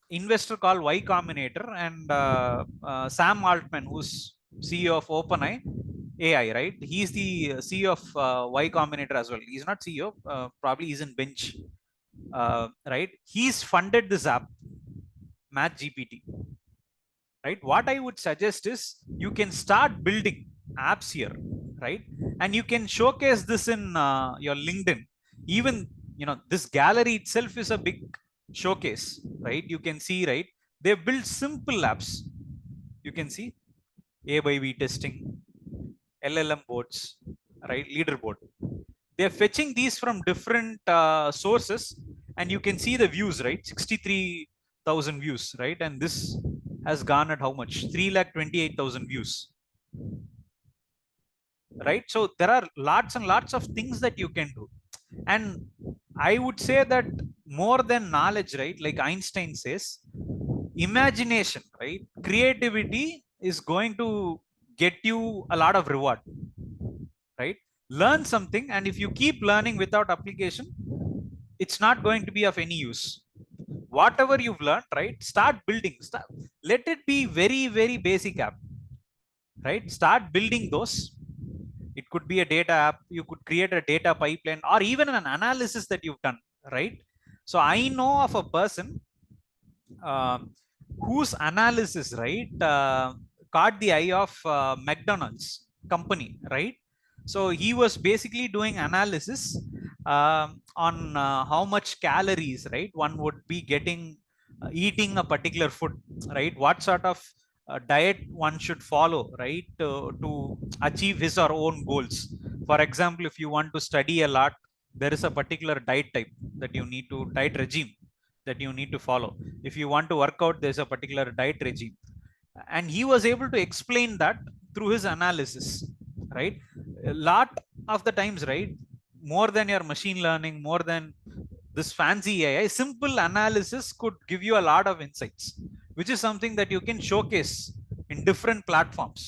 Speaker 2: investor called Y Combinator, and Sam Altman, who's CEO of OpenAI, AI, right? He's the CEO of Y Combinator as well. He's not CEO, probably he's in bench, right? He's funded this app, Math GPT, right? What I would suggest is you can start building apps here, right? And you can showcase this in your LinkedIn. Even, this gallery itself is a big showcase, right? You can see, right, they build simple apps, You can see A by B testing, LLM boards, right? Leaderboard. They're fetching these from different sources, and you can see the views, right? 63,000 views, right? And this has garnered how much? 3,28,000 views, right? So there are lots and lots of things that you can do. And I would say that more than knowledge, right? Like Einstein says, imagination, right? Creativity is going to get you a lot of reward, right? Learn something, and if you keep learning without application, it's not going to be of any use. Whatever you've learned, right? Start building. Let it be very, very basic app, right? Start building those. It could be a data app. You could create a data pipeline, or even an analysis that you've done, right? So I know of a person whose analysis, right, caught the eye of McDonald's company, right? So he was basically doing analysis on how much calories, right, one would be getting eating a particular food, right? What sort of diet one should follow, right, to achieve his or own goals. For example, if you want to study a lot, there is a particular diet type that you need to, diet regime that you need to follow. If you want to work out, there's a particular diet regime, and he was able to explain that through his analysis, right? A lot of the times, right, more than your machine learning, more than this fancy AI, simple analysis could give you a lot of insights, which is something that you can showcase in different platforms.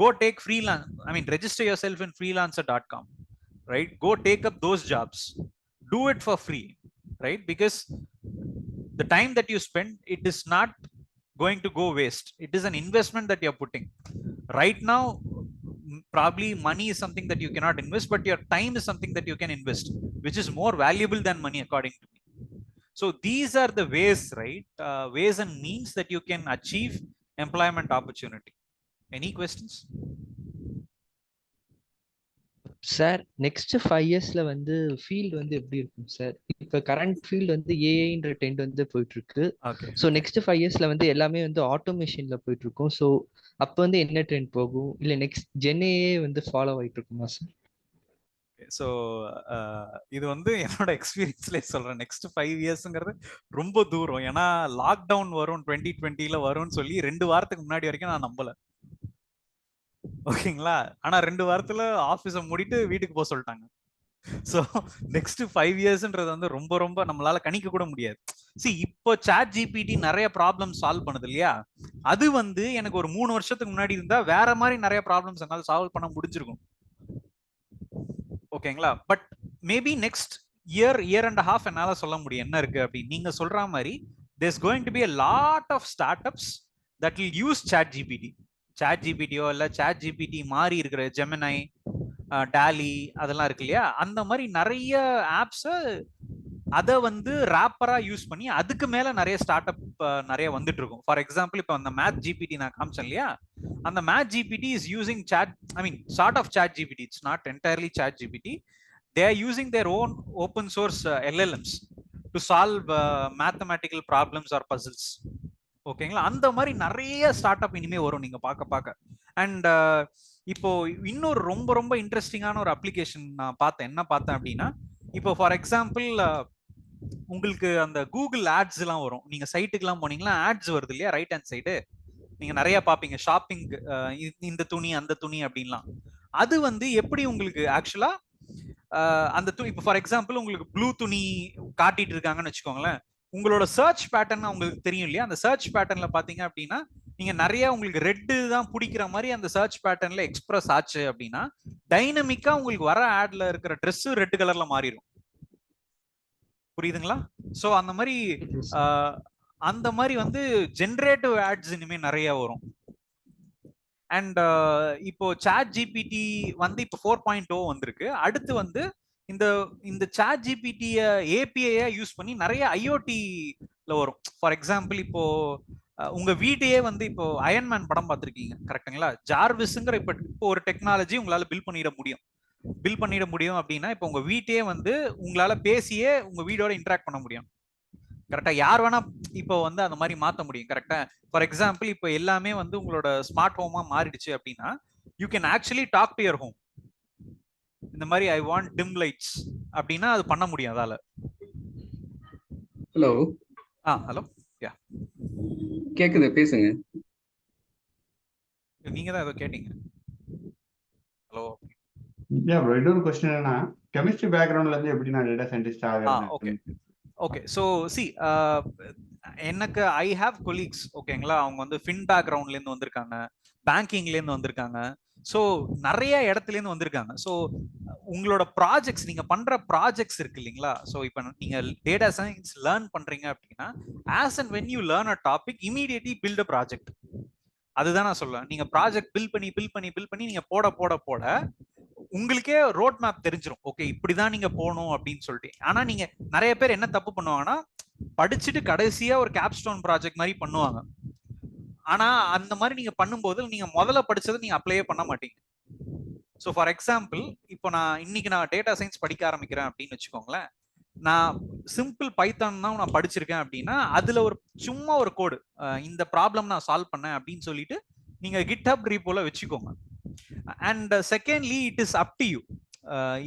Speaker 2: Go take freelance, I mean, register yourself in freelancer.com, right? Go take up those jobs, do it for free, right? Because the time that you spend, it is not going to go waste. It is an investment that you're putting right now. Probably money is something that you cannot invest, but your time is something that you can invest, which is more valuable than money, according to me. So these are the ways, right? Ways and means that you can achieve employment opportunity. Any questions?
Speaker 7: Sir next 5 இயர்ஸ்ல வந்து field வந்து எப்படி இருக்கும் sir? இப்ப current field வந்து ஏஐன்ற trend வந்து போயிட்டு இருக்கு.
Speaker 2: Okay.
Speaker 7: ஸோ நெக்ஸ்ட் 5 இயர்ஸ்ல வந்து எல்லாமே வந்து ஆட்டோமேஷன்ல போயிட்டு இருக்கும். ஸோ அப்ப வந்து என்ன ட்ரெண்ட் போகும்? இல்ல நெக்ஸ்ட் ஜென்ஏஏ வந்து ஃபாலோ ஆயிட்டு இருக்குமா சார்?
Speaker 2: ஸோ இது வந்து என்னோட எக்ஸ்பீரியன்ஸ்ல சொல்றேன். நெக்ஸ்ட் 5 இயர்ஸ்ங்கிறது ரொம்ப தூரம். ஏன்னா லாக்டவுன் வரும் 2020 வரும்னு சொல்லி 2 வாரத்துக்கு முன்னாடி வரைக்கும் நான் நம்பல. ஓகேங்களா? ஆனா 2 வாரத்துல ஆபீஸை மூடிட்டு வீட்டுக்கு போக சொல்லிட்டாங்க. ஸோ நெக்ஸ்ட் 5 இயர்ஸ்ன்றது வந்து ரொம்ப ரொம்ப நம்மளால கணிக்க கூட முடியாது. இப்போ சாட் ஜிபிடி நிறைய ப்ராப்ளம் சால்வ் பண்ணுது இல்லையா? அது வந்து எனக்கு ஒரு 3 வருஷத்துக்கு முன்னாடி இருந்தா வேற மாதிரி நிறைய ப்ராப்ளம்ஸ் என்னால சால்வ் பண்ண முடிஞ்சிருக்கும். ஓகேங்களா? But maybe next year and half என்னால சொல்ல முடியும் என்ன இருக்கு அப்படின்னு. நீங்க சொல்ற மாதிரி there's going to be a lot of startups that will use chat gpt. Chat ஜிபிடியோ இல்ல சாட் ஜிபிடி மாறி இருக்கிற ஜெமினை, டாலி அதெல்லாம் இருக்கு இல்லையா? அந்த மாதிரி நிறைய ஆப்ஸ் அதை வந்து ராப்பரா யூஸ் பண்ணி அதுக்கு மேல நிறைய ஸ்டார்ட் அப் நிறைய வந்துட்டு இருக்கும். ஃபார் எக்ஸாம்பிள், இப்போ அந்த மேத் ஜிபிடி நான் காமிச்சேன் இல்லையா? அந்த math GPT is using chat, I mean chart of chat GPT. It's not entirely chat GPT. They are using their own open source LLMs to solve mathematical problems or puzzles. ஓகேங்களா? அந்த மாதிரி நிறைய start up இனிமே வரும் நீங்க பார்க்க. And இப்போ இன்னொரு ரொம்ப ரொம்ப இன்ட்ரெஸ்டிங்கான ஒரு அப்ளிகேஷன் நான் பார்த்தேன். என்ன பார்த்தேன் அப்படின்னா, இப்போ ஃபார் எக்ஸாம்பிள் உங்களுக்கு அந்த கூகுள் ஆட்ஸ் எல்லாம் வரும். நீங்க சைட்டுக்கு எல்லாம் போனீங்கன்னா ஆட்ஸ் வருது இல்லையா? ரைட் ஹேண்ட் சைடு நீங்க நிறைய பாப்பீங்க, ஷாப்பிங், இந்த துணி அந்த துணி அப்படின்லாம். அது வந்து எப்படி உங்களுக்கு ஆக்சுவலா அந்த துணி, இப்போ ஃபார் எக்ஸாம்பிள் உங்களுக்கு ப்ளூ துணி காட்டிட்டு இருக்காங்கன்னு வச்சுக்கோங்களேன். உங்களோட சர்ச் பேட்டர்ன் உங்களுக்கு தெரியும் இல்லையா? அந்த சர்ச் பேட்டர்ன்ல பாத்தீங்க அப்படின்னா நீங்க நிறைய உங்களுக்கு ரெட்டு தான் பிடிக்கிற மாதிரி அந்த சர்ச் பேட்டர்ன்ல எக்ஸ்பிரஸ் ஆச்சு அப்படின்னா டைனமிக்கா உங்களுக்கு வர ஆட்ல இருக்கிற ட்ரெஸ் ரெட் கலர்ல மாறிடும். புரியுதுங்களா? சோ அந்த மாதிரி வந்து ஜெனரேட்டிவ் ஆட்ஸ் இனிமே நிறைய வரும். அண்ட் இப்போ சாட் ஜிபிடி வந்து இப்போ 4.0 வந்திருக்கு. அடுத்து வந்து இந்த சாட் ஜிபிடிய ஏபிஐ யூஸ் பண்ணி நிறைய ஐஓடில வரும். ஃபார் எக்ஸாம்பிள், இப்போ உங்க வீட்டையே வந்து இப்போ அயன்மேன் படம் பார்த்துருக்கீங்க, கரெக்டுங்களா? ஜார்விஸ்ங்கிற இப்போ ஒரு டெக்னாலஜி உங்களால பில் பண்ணிட முடியும் அப்படின்னா இப்போ உங்க வீட்டையே வந்து உங்களால பேசியே உங்க வீடோட இன்டராக்ட் பண்ண முடியும். கரெக்டா? யார் வேணா இப்போ வந்து அந்த மாதிரி மாத்த முடியும். கரெக்டா? ஃபார் எக்ஸாம்பிள் இப்போ எல்லாமே வந்து உங்களோட ஸ்மார்ட் ஹோமா மாறிடுச்சு அப்படின்னா you can actually talk to your home. இந்த மாதிரி ஐ வாண்ட் டிம் லைட்ஸ் அப்படின்னா அது பண்ண முடியும் அதால.
Speaker 5: ஹலோ
Speaker 2: ஹலோ, யா
Speaker 5: கேக்குது, பேசுங்க.
Speaker 2: நீங்க தான் ஏதோ கேட்டீங்க. ஹலோ.
Speaker 1: ப்ரோ, இன்னொரு கொஸ்டின் என்னன்னா, கெமிஸ்ட்ரி பேக்ரவுண்ட்ல இருந்து எப்படி நான் டேட்டா சயின்டிஸ்ட் ஆகிறது?
Speaker 2: Okay okay. ஸோ சி, எனக்கு ஐ ஹாவ் கொலீக்ஸ், ஓகேங்களா, அவங்க வந்து ஃபின் பேக்ரவுண்ட்லேருந்து வந்திருக்காங்க, பேங்கிங்லேருந்து வந்திருக்காங்க, ஸோ நிறைய இடத்துலேருந்து வந்திருக்காங்க. ஸோ உங்களோட ப்ராஜெக்ட்ஸ், நீங்கள் பண்ணுற ப்ராஜெக்ட்ஸ் இருக்கு இல்லைங்களா? ஸோ இப்போ நீங்கள் டேட்டா சயின்ஸ் லேர்ன் பண்ணுறீங்க அப்படின்னா as and when you learn a topic immediately build a project. அதுதான் நான் சொல்லுவேன். நீங்கள் ப்ராஜெக்ட் பில் பண்ணி நீங்கள் போட உங்களுக்கே ரோட் மேப் தெரிஞ்சிடும். ஓகே, இப்படிதான் நீங்க போகணும் அப்படின்னு சொல்லிட்டு. ஆனா நீங்க நிறைய பேர் என்ன தப்பு பண்ணுவாங்கன்னா, படிச்சுட்டு கடைசியா ஒரு கேப்ஸ்டோன் ப்ராஜெக்ட் மாதிரி பண்ணுவாங்க. ஆனா அந்த மாதிரி நீங்க பண்ணும்போது நீங்க முதல்ல படிச்சதை நீங்க அப்ளையே பண்ண மாட்டீங்க. ஸோ ஃபார் எக்ஸாம்பிள், இப்போ இன்னைக்கு நான் டேட்டா சயின்ஸ் படிக்க ஆரம்பிக்கிறேன் அப்படின்னு வச்சுக்கோங்களேன். நான் சிம்பிள் பைத்தான் தான் நான் படிச்சிருக்கேன் அப்படின்னா அதுல சும்மா ஒரு கோடு, இந்த ப்ராப்ளம் நான் சால்வ் பண்ணேன் அப்படின்னு சொல்லிட்டு நீங்க கிட்ஹப் ரீபோல வச்சுக்கோங்க. And secondly, it is up to you.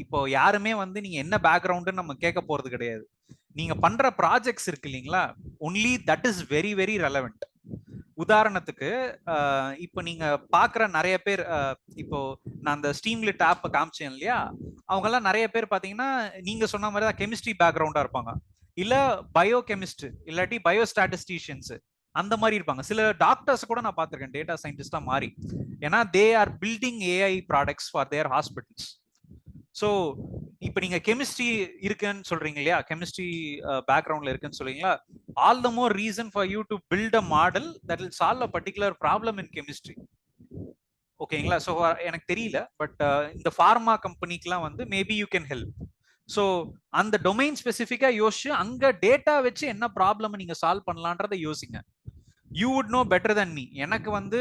Speaker 2: இப்போ யாருமே வந்து நீங்க என்ன பேக்ரவுண்டுன்னு நம்ம கேட்க போறது கிடையாது. நீங்க பண்ற ப்ராஜெக்ட்ஸ் இருக்கு இல்லைங்களா, only that is very very relevant. உதாரணத்துக்கு இப்போ நீங்க பாக்குற நிறைய பேர், இப்போ நான் அந்த ஸ்ட்ரீம்லிட் ஆப் காமிச்சேன் இல்லையா, அவங்க எல்லாம் நிறைய பேர் பாத்தீங்கன்னா நீங்க சொன்ன மாதிரி தான் கெமிஸ்ட்ரி பேக்ரவுண்டா இருப்பாங்க, இல்ல பயோ கெமிஸ்ட் இல்லாட்டி பயோ ஸ்டாட்டிஸ்டிஷியன்ஸ் அந்த மாதிரி இருப்பாங்க. சில டாக்டர்ஸ் கூட நான் பார்த்திருக்கேன் டேட்டா சயின்டிஸ்டா மாறி. ஏன்னா they are building AI products for their hospitals. So இப்போ நீங்க கெமிஸ்ட்ரி இருக்குன்னு சொல்றீங்க இல்லையா, கெமிஸ்ட்ரி பேக்ரவுண்ட்ல இருக்குன்னு சொல்றீங்களா, all the more reason for you to build a model that will solve a particular problem in chemistry. ஓகேங்களா? ஸோ எனக்கு தெரியல, பட் இந்த ஃபார்மா கம்பெனிக்கெல்லாம் வந்து maybe you can help. So அந்த டொமைன் ஸ்பெசிஃபிக்கா யோசிச்சு அங்க டேட்டா வச்சு என்ன ப்ராப்ளம் நீங்க சால்வ் பண்ணலான்றதை யோசிங்க. You would know better then me. எனக்கு வந்து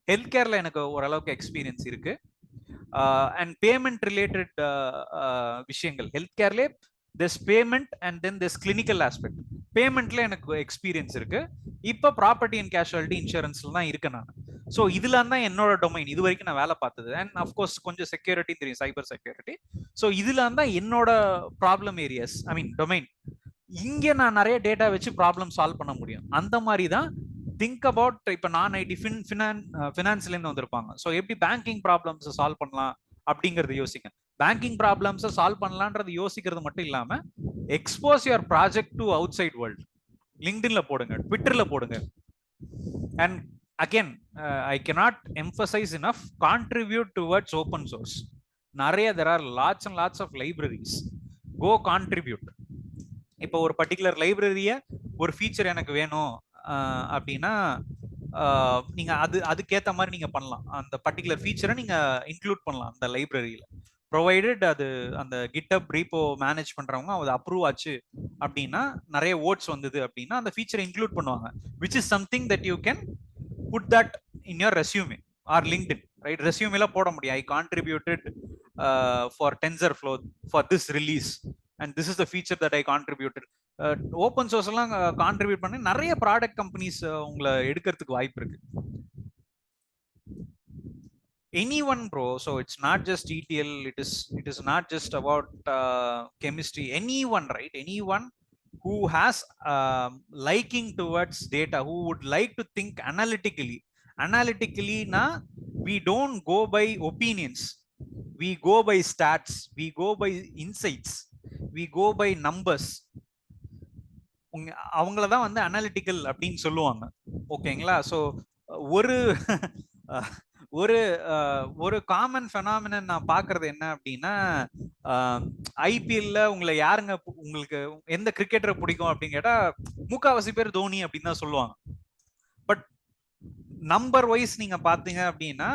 Speaker 2: ஹெல்த் கேர்ல எனக்கு ஓரளவுக்கு எக்ஸ்பீரியன்ஸ் இருக்கு. அண்ட் பேமெண்ட் ரிலேட்டட் விஷயங்கள் ஹெல்த் கேர்லேயே this payment and then this clinical aspect. பேமெண்ட்ல எனக்கு எக்ஸ்பீரியன்ஸ் இருக்கு. இப்போ ப்ராப்பர்ட்டி அண்ட் கேஷுவாலிட்டி இன்சூரன்ஸ்ல தான் இருக்கேன் நான். ஸோ இதுல தான் என்னோட டொமைன் இது வரைக்கும் நான் வேலை பார்த்தது. அண்ட் அஃப்கோர்ஸ் கொஞ்சம் செக்யூரிட்டி தெரியும், சைபர் செக்யூரிட்டி. ஸோ இதுல தான் என்னோட ப்ராப்ளம் ஏரியாஸ், ஐ மீன் டொமைன். இங்க நான் நிறைய டேட்டா வச்சு ப்ராப்ளம் சால்வ் பண்ண முடியும். அந்த மாதிரி தான் திங்க் அபவுட். இப்போ நான் ஐடி ஃபினான்ஸ்ல இருந்து வந்திருப்பாங்க. ஸோ எப்படி பேங்கிங் ப்ராப்ளம்ஸ் சால்வ் பண்ணலாம் அப்படிங்கறது யோசிக்க. பேங்கிங் ப்ராப்ளம்ஸ் சால்வ் பண்ணலான்றது யோசிக்கிறது மட்டும் இல்லாம expose your project to outside world. லிங்க்டின்ல போடுங்க, ட்விட்டர்ல போடுங்க. And again I cannot emphasize enough, contribute towards open source. நிறைய there are lots and lots of libraries. go contribute. இப்போ ஒரு பர்டிகுலர் லைப்ரரிய ஒரு ஃபீச்சர் எனக்கு வேணும் அப்படின்னா நீங்க அதுக்கேற்ற மாதிரி நீங்க பண்ணலாம். அந்த பர்டிகுலர் ஃபீச்சரை நீங்க இன்க்ளூட் பண்ணலாம் அந்த லைப்ரரியில, ப்ரொவைடட் அது அந்த கிட்டப் ரீப்போ மேனேஜ் பண்றவங்க அது அப்ரூவ் ஆச்சு அப்படின்னா, நிறைய ஓட்ஸ் வந்தது அப்படின்னா அந்த ஃபீச்சரை இன்க்ளூட் பண்ணுவாங்க. Which is something that you can put that in your resume or LinkedIn, right? ரெஸ்யூமேல போட முடியும், I contributed for TensorFlow for this release and this is the feature that I contributed. Open source எல்லாம் contribute பண்ணி நிறைய product companies உங்களை எடுக்கிறதுக்கு வாய்ப்பு இருக்கு. anyone bro, so it's not just ETL, it is not just about chemistry. Anyone, right? Anyone who has liking towards data, who would like to think analytically na, we don't go by opinions, we go by stats, we go by insights, we go by numbers. அவங்களதான் வந்து analytical அப்படின்னு சொல்லுவாங்க. ஓகேங்களா? So ஒரு ஒரு ஒரு common phenomenon நான் பாக்குறது என்ன அப்படின்னா, ஐபிஎல்ல உங்களை யாருங்க, உங்களுக்கு எந்த கிரிக்கெட்டரை பிடிக்கும் அப்படின்னு கேட்டா முக்காவாசி பேர் தோனி அப்படின்னு தான் சொல்லுவாங்க. பட் நம்பர் வைஸ் நீங்க பாத்தீங்க அப்படின்னா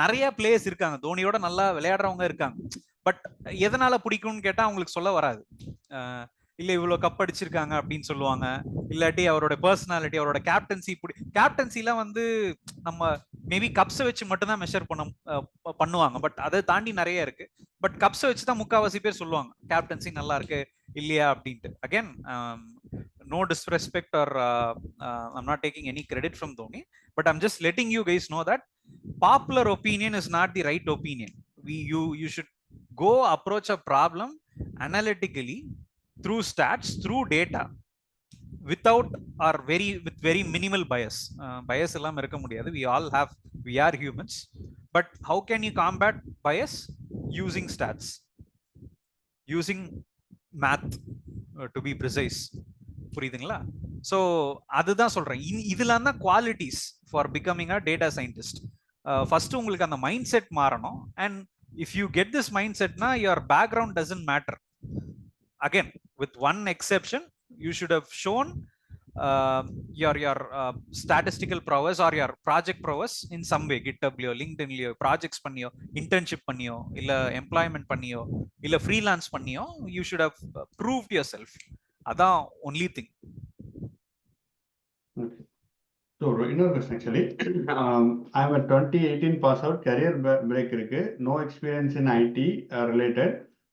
Speaker 2: நிறைய பிளேயர்ஸ் இருக்காங்க, தோனியோட நல்லா விளையாடுறவங்க இருக்காங்க. பட் எதனால பிடிக்கும்னு கேட்டா அவங்களுக்கு சொல்ல வராது. இல்ல இவ்வளவு கப் அடிச்சிருக்காங்க அப்படின்னு சொல்லுவாங்க, இல்லாட்டி அவரோட பர்சனாலிட்டி, அவரோட கேப்டன்சி. கேப்டன்சிலாம் வந்து நம்ம மேபி கப்ஸை வச்சு மட்டும்தான் மெஷர் பண்ணுவாங்க. பட் அதை தாண்டி நிறைய இருக்கு. பட் கப்ஸை வச்சு தான் முக்காவாசி பேர் சொல்லுவாங்க கேப்டன்சி நல்லா இருக்கு இல்லையா அப்படின்ட்டு. Again no disrespect or I'm not taking any credit from Dhoni, but I'm just letting you guys know that popular opinion is not the right opinion. You should go approach a problem analytically through stats, through data, without or with very minimal bias. Bias எல்லாம் இருக்க முடியாது. We are humans, but how can you combat bias? Using stats, using math, to be precise. புரியுதுங்களா? So அதுதான் சொல்றேன். இதெல்லாம் தான் qualities for becoming a data scientist. First உங்களுக்கு அந்த மைண்ட் செட் மாறணும். And if you get this mind செட்னா your background doesn't matter. Again with one exception, you should have shown your statistical prowess or your project prowess in some way. GitHub liyo, LinkedIn liyo, projects பண்ணியோ, internship பண்ணியோ, இல்ல employment பண்ணியோ, இல்ல freelance பண்ணியோ, you should have proved yourself. அதான் only thing.
Speaker 1: Okay. So இன்னொரு question actually. I'm a 2018 pass out, career break இருக்கு, no experience in IT related,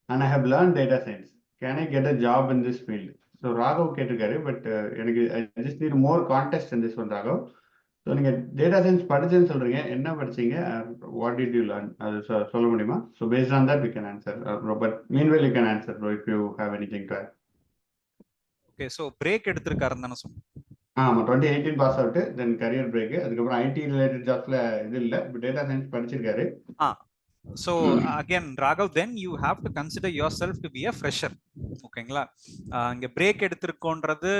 Speaker 1: and I have learned data science. Can I get a job in this field? So Raghav கேட்டிருக்காரு. But எனக்கு I just need more context in this one Raghav. So நீங்கள் data science படிச்சேன்னு சொல்கிறீங்க, என்ன படிச்சீங்க, what did you learn, அது சொல்ல முடியுமா? So based on that we can answer, but meanwhile you can answer bro if you have anything to add.
Speaker 2: Okay, so break எடுத்திருக்காருன்னு தானே சொன்னேன்.
Speaker 1: ஆமாம், 2018 pass out, then career break, அதுக்கப்புறம் IT related ஜாப்ஸில் இது இல்லை, பட் டேட்டா சயின்ஸ் படிச்சிருக்காரு.
Speaker 2: So again, Raghav, then you have to consider yourself to be a fresher. ஓகேங்களா? இங்க break எடுத்திருக்கோன்றது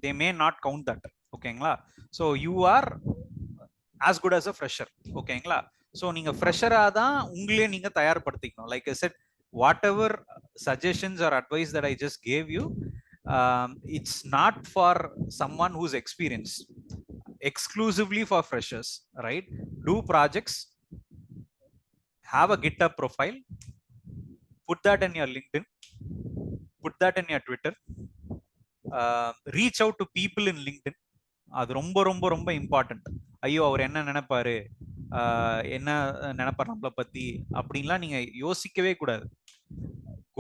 Speaker 2: they may not count that. ஓகேங்களா? So you are as good as a fresher. ஓகேங்களா? So நீங்க ஃப்ரெஷரா தான் உங்களே நீங்க தயார்படுத்திக்கணும். Like I said, whatever suggestions or advice that I just gave you, it's not for someone who's experienced. Exclusively for freshers, right? Do projects, have a GitHub profile, put that in your LinkedIn, put that in your Twitter, reach out to people in LinkedIn. அது ரொம்ப ரொம்ப ரொம்ப important. ஐயோ அவர் என்ன நினைப்பாரு, என்ன நினைப்பாரு நம்மளை பத்தி அப்படின்லாம் நீங்க யோசிக்கவே கூடாது.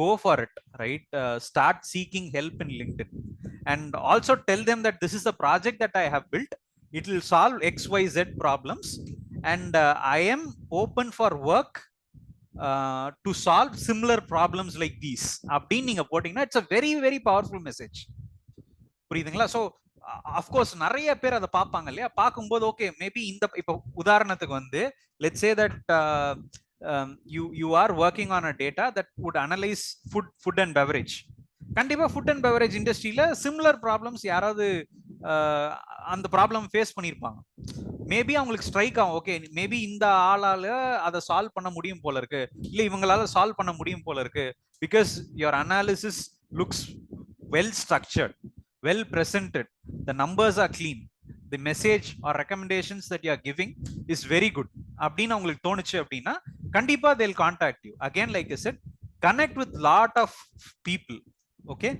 Speaker 2: Go for it, right? Start seeking help in LinkedIn, and also tell them that this is the project that I have built. It will solve XYZ problems, and I am open for work to solve similar problems like these. அப்படின்னு நீங்க போட்டீங்கன்னா it's a very very powerful message. புரியுதுங்களா? So of course நிறைய பேர் அதை பார்ப்பாங்க இல்லையா? பார்க்கும்போது ஓகே, மேபி இந்த இப்போ உதாரணத்துக்கு வந்து let's say that you are working on a data that would analyze food and beverage. கண்டிப்பா ஃபுட் அண்ட் பெவரேஜ் இண்டஸ்ட்ரியில சிமிலர் ப்ராப்ளம்ஸ் யாராவது அந்த ப்ராப்ளம் ஃபேஸ் பண்ணியிருப்பாங்க. மேபி அவங்களுக்கு ஸ்ட்ரைக் ஆகும், ஓகே மேபி இந்த ஆளால அதை சால்வ் பண்ண முடியும் போல இருக்கு, இல்ல இவங்களால சால்வ் பண்ண முடியும் போல இருக்கு, because your analysis looks well structured, well presented, the numbers are clean, the message or recommendations that you are giving is very good அப்படின்னு உங்களுக்கு தோணுச்சு அப்படின்னா கண்டிப்பா they'll contact you. Again, like I said, connect with lot of people. Okay,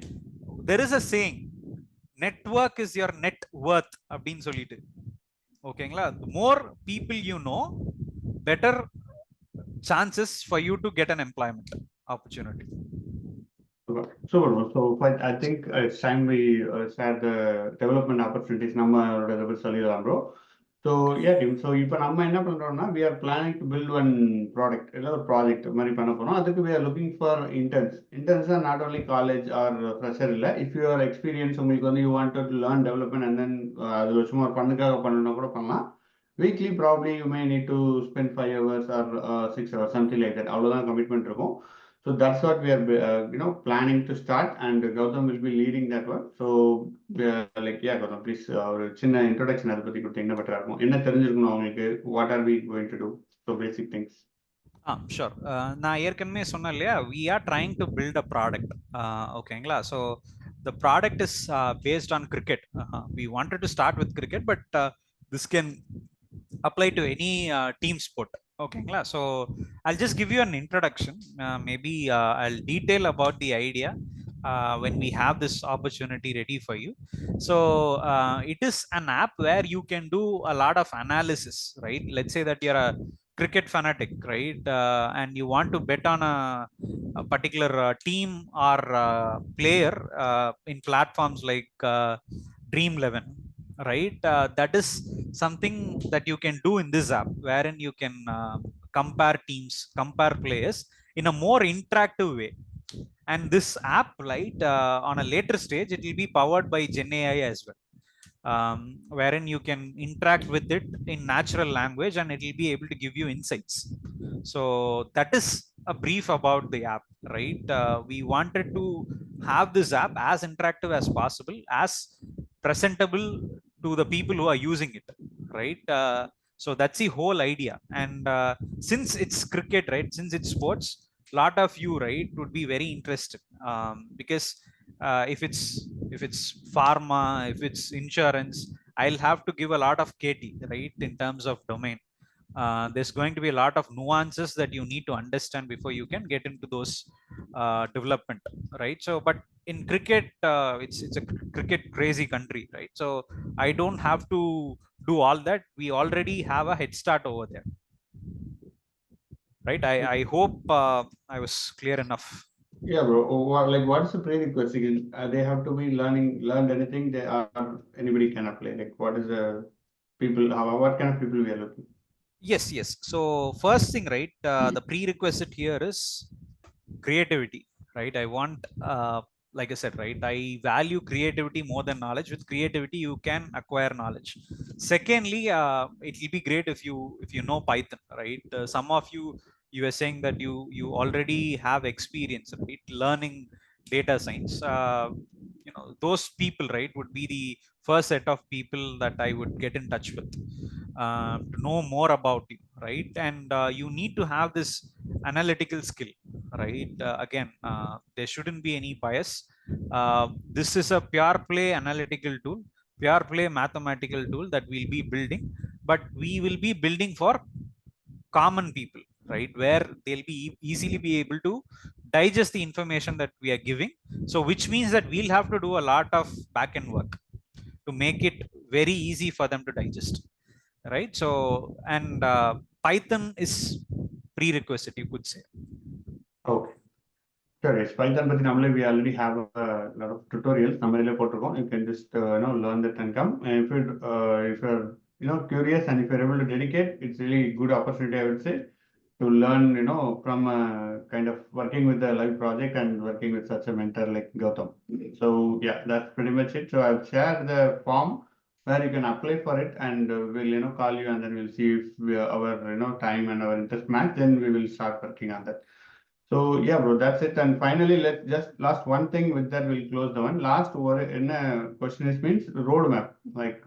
Speaker 2: there is a saying, network is your net worth அப்படின்னு சொல்லிட்டு. ஓகேங்களா? the more people you know, better chances for you to get an employment opportunity.
Speaker 1: Super. So I think it's time we share the development opportunities நம்ம சொல்லிடலாம் bro. So yeah team, so இப்போ நம்ம என்ன பண்றோம்னா we are planning to build one product, இல்ல ஒரு project மாதிரி பண்ண போறோம். அதுக்கு we are looking for interns are not only college or fresher இல்ல, if you are experienced, உங்களுக்கு வந்து you wanted to learn development and then அது சும்மா ஒரு பண்ணுக்காக பண்ணணும்னா கூட பண்ணலாம். Weekly probably you may need to spend 5 hours or 6 hours, something like that. அவ்வளவுதான் கமிட்மெண்ட் இருக்கும். So that's what we are planning to start, and Gautam will be leading that one. So we are like, yeah Gautam, please ஒரு சின்ன introduction அதை பத்தி கொடுத்தீங்கன்னா பெட்டரா இருக்கும். என்ன தெரிஞ்சிருக்கணும் அவங்களுக்கு, what are we going to do, so basic things.
Speaker 2: Sure. நான் ஏற்கனவே சொன்னேன் இல்லையா, we are trying to build a product. ஓகேங்களா? So the product is based on cricket. We wanted to start with cricket, but this can apply to any team sport. ஓகேங்களா? So I'll just give you an introduction. Maybe I'll detail about the idea when we have this opportunity ready for you. So it is an app where you can do a lot of analysis, right? Let's say that you're a cricket fanatic, right? And you want to bet on a particular team or player in platforms like Dream 11, right? That is something that you can do in this app, wherein you can compare teams, compare players in a more interactive way. And this app, right, on a later stage, it will be powered by Gen AI as well, wherein you can interact with it in natural language and it will be able to give you insights. So that is a brief about the app, right? We wanted to have this app as interactive as possible, as presentable to the people who are using it, right? So that's the whole idea. And since it's cricket, right, since it's sports, lot of you, right, would be very interested, because if it's pharma, if it's insurance, I'll have to give a lot of KT, right, in terms of domain. There's going to be a lot of nuances that you need to understand before you can get into those development, right? So but in cricket, it's a cricket crazy country, right? So I don't have to do all that. We already have a head start over there, right? I hope I was clear enough.
Speaker 1: Yeah, bro. Like, what's the prerequisite? They have to be learned anything. They are anybody can apply. Like, what is the people? What kind of people we are looking?
Speaker 2: Yes. So first thing, right, the prerequisite here is creativity, right? I want, like I said, right, I value creativity more than knowledge. With creativity you can acquire knowledge. Secondly, it will be great if you know Python, right? Some of you were saying that you already have experience, right, learning data science. Those people, right, would be the first set of people that I would get in touch with, to know more about you, right? And you need to have this analytical skill, right? Again, there shouldn't be any bias. This is a pure play analytical tool, pure play mathematical tool that we'll be building, but we will be building for common people, right, where they'll be easily be able to digest the information that we are giving. So which means that we'll have to do a lot of back end work to make it very easy for them to digest, right? So, and Python is prerequisite, you could say.
Speaker 1: Okay. Sure. Yes. Python, but normally we already have a lot of tutorials. You can just learn that and come. And if you're curious and if you're able to dedicate, it's really good opportunity, I would say, to learn from kind of working with the live project and working with such a mentor like Gautam. So yeah, that's pretty much it. So I'll share the form where you can apply for it, and we'll call you, and then we'll see if our time and our interest match. Then we will start working on that. So yeah, bro, that's it. And finally, let's just last one thing with that we'll close the one. Last over in a question is means roadmap. Like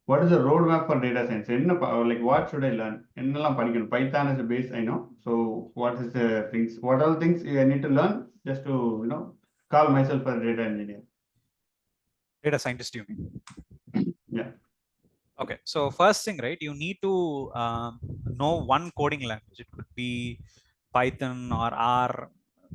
Speaker 1: what is the roadmap for data science? Like what should I learn? என்னெல்லாம் படிக்கணும்? Python is a base, I know. So what is the things? What all things I need to learn just to call myself a data engineer?
Speaker 2: Data scientist, you mean?
Speaker 1: Yeah.
Speaker 2: Okay, so first thing, right, you need to know one coding language. It could be Python or R,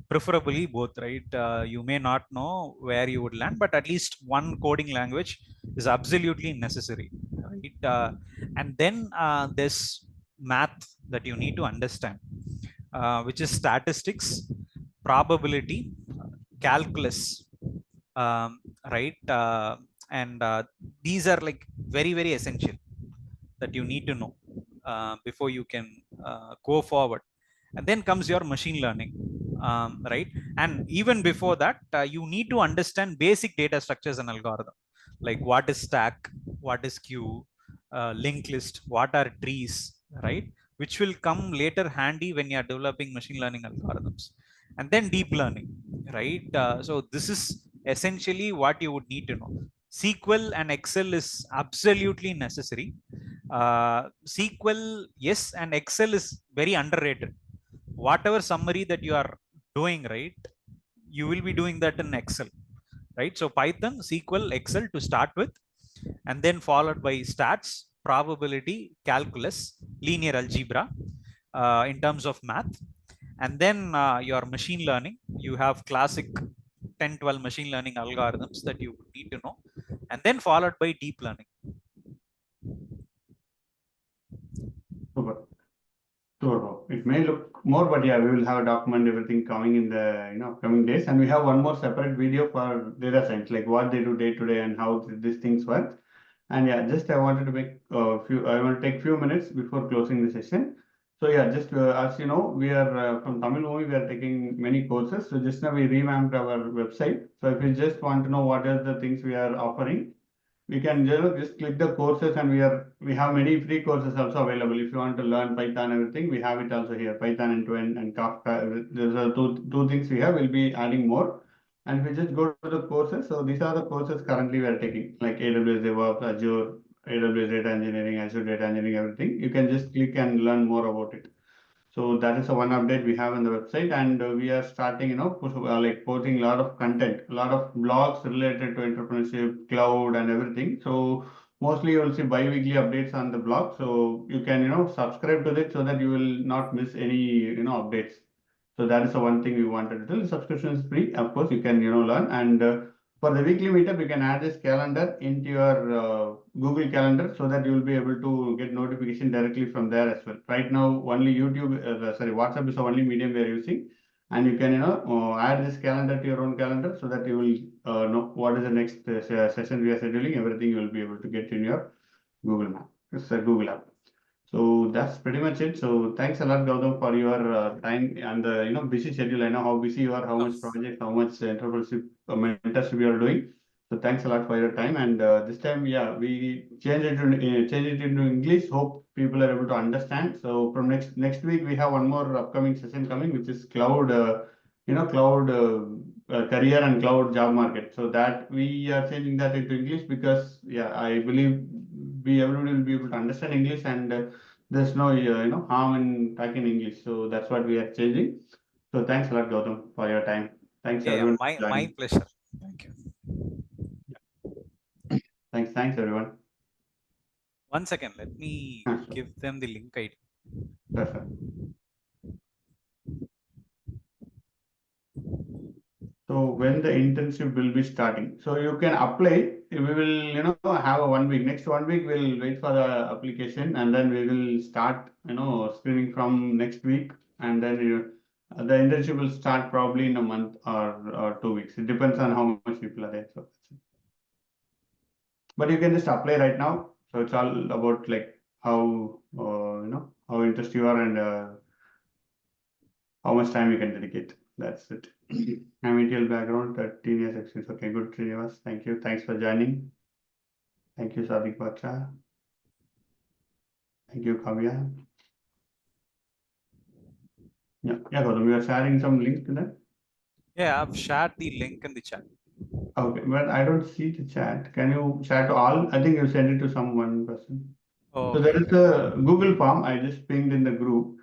Speaker 2: preferably both, right? You may not know where you would land, but at least one coding language is absolutely necessary, right? And then there's math that you need to understand, which is statistics, probability, calculus, um, right? And these are like very, very essential that you need to know before you can go forward. And then comes your machine learning, right? And even before that, you need to understand basic data structures and algorithm, like what is stack, what is queue, linked list, what are trees, right? Which will come later handy when you are developing machine learning algorithms. And then deep learning, right? So this is essentially what you would need to know. SQL and Excel is absolutely necessary. SQL, yes, and Excel is very underrated. Whatever summary that you are doing, right, you will be doing that in Excel, right? So Python, SQL, Excel to start with, and then followed by stats, probability, calculus, linear algebra, in terms of math. And then your machine learning, you have classic 10-12 machine learning algorithms that you need to know, and then followed by deep learning.
Speaker 1: Super. Sure. It may look more, but yeah, we will have a document everything coming in the coming days, and we have one more separate video for data science, like what they do day to day and how these things work. And yeah, just I wanted to make I want to take few minutes before closing the session. So yeah, just as you know, we are from Tamilboomi, we are taking many courses. So just now we revamped our website. So if you just want to know what are the things we are offering, we can just click the courses, and we have many free courses also available. If you want to learn Python, everything, we have it also here, Python end-to-end and Kafka. There's two things we have. We'll be adding more. And if we just go to the courses, so these are the courses currently we are taking, like AWS DevOps, Azure, AWS Data Engineering, Azure Data Engineering, everything. You can just click and learn more about it. So that is the one update we have on the website, and we are starting, like posting a lot of content, a lot of blogs related to entrepreneurship, cloud, and everything. So mostly you will see bi-weekly updates on the blog. So you can, subscribe to it so that you will not miss any, updates. So that is the one thing we wanted to tell. The subscription is free. Of course, you can, learn. And for the weekly meetup, you can add this calendar into your Google Calendar so that you will be able to get notification directly from there as well. Right now, only WhatsApp is the only medium we are using. And you can, add this calendar to your own calendar so that you will know what is the next session we are scheduling. Everything you will be able to get in your Google Map. It's a Google app. So that's pretty much it. So thanks a lot, Gautam, for your time and the busy schedule. I know how busy you are, how much project, how much entrepreneurship mentorship you are doing. So thanks a lot for your time. And this time, yeah, we change it into English. Hope people are able to understand. So from next week, we have one more upcoming session coming, which is cloud, cloud career and cloud job market. So that we are changing that into English because, yeah, I believe everybody will be able to understand English, and there's no harm in talking English. So that's what we are changing. So thanks a lot, Gautam, for your time. Thanks everyone.
Speaker 2: My pleasure. Thank you.
Speaker 1: Thanks everyone.
Speaker 2: 1 second, let me give them the link ID.
Speaker 1: Sure. So when the internship will be starting, so you can apply. We will, have a 1 week. Next 1 week, we'll wait for the application, and then we will start, screening from next week, and then the internship will start probably in a month or 2 weeks. It depends on how much people are there. So, but you can just apply right now. So it's all about like how how interested you are and how much time you can dedicate. That's it. MTL background, 13 years experience. Okay, good, Srinivas. Thank you. Thanks for joining. Thank you, Sadiq Batra. Thank you, Kavya. Yeah, Gautam, we are sharing some link to that.
Speaker 2: Yeah, I've shared the link in the chat.
Speaker 1: Okay, but I don't see the chat. Can you share to all? I think you sent it to some one person.
Speaker 2: Oh,
Speaker 1: so there is a Google form I just pinged in the group.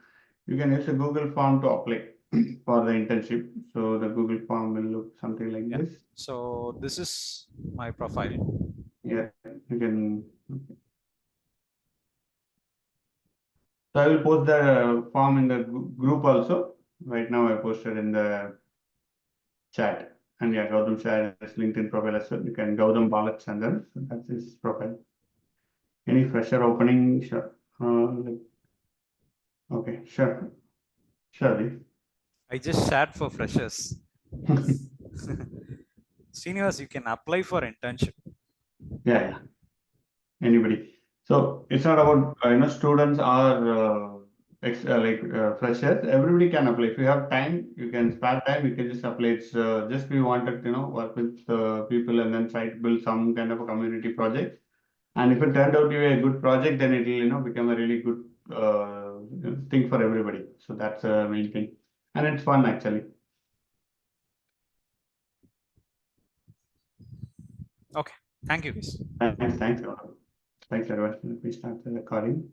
Speaker 1: You can use a Google form to apply for the internship. So the Google form will look something like this.
Speaker 2: So this is my profile.
Speaker 1: Yeah, you can. Okay. So I will post the form in the group also. Right now I posted in the chat. And yeah, Gautam shared his LinkedIn profile as well. You can Gautam Balachandran. So that's his profile. Any fresher opening? Sure. Okay, sure. Surely.
Speaker 2: I just shared for freshers. Seniors, you can apply for internship.
Speaker 1: Yeah. Anybody. So it's not about students or freshers. Everybody can apply. If you have time, you can spare time. You can just apply. It's just we wanted work with people and then try to build some kind of a community project. And if it turned out to be a good project, then it will become a really good thing for everybody. So that's the main thing, and it's fun actually.
Speaker 2: Okay, thank you, guys.
Speaker 1: Thanks everyone. Let me start the recording.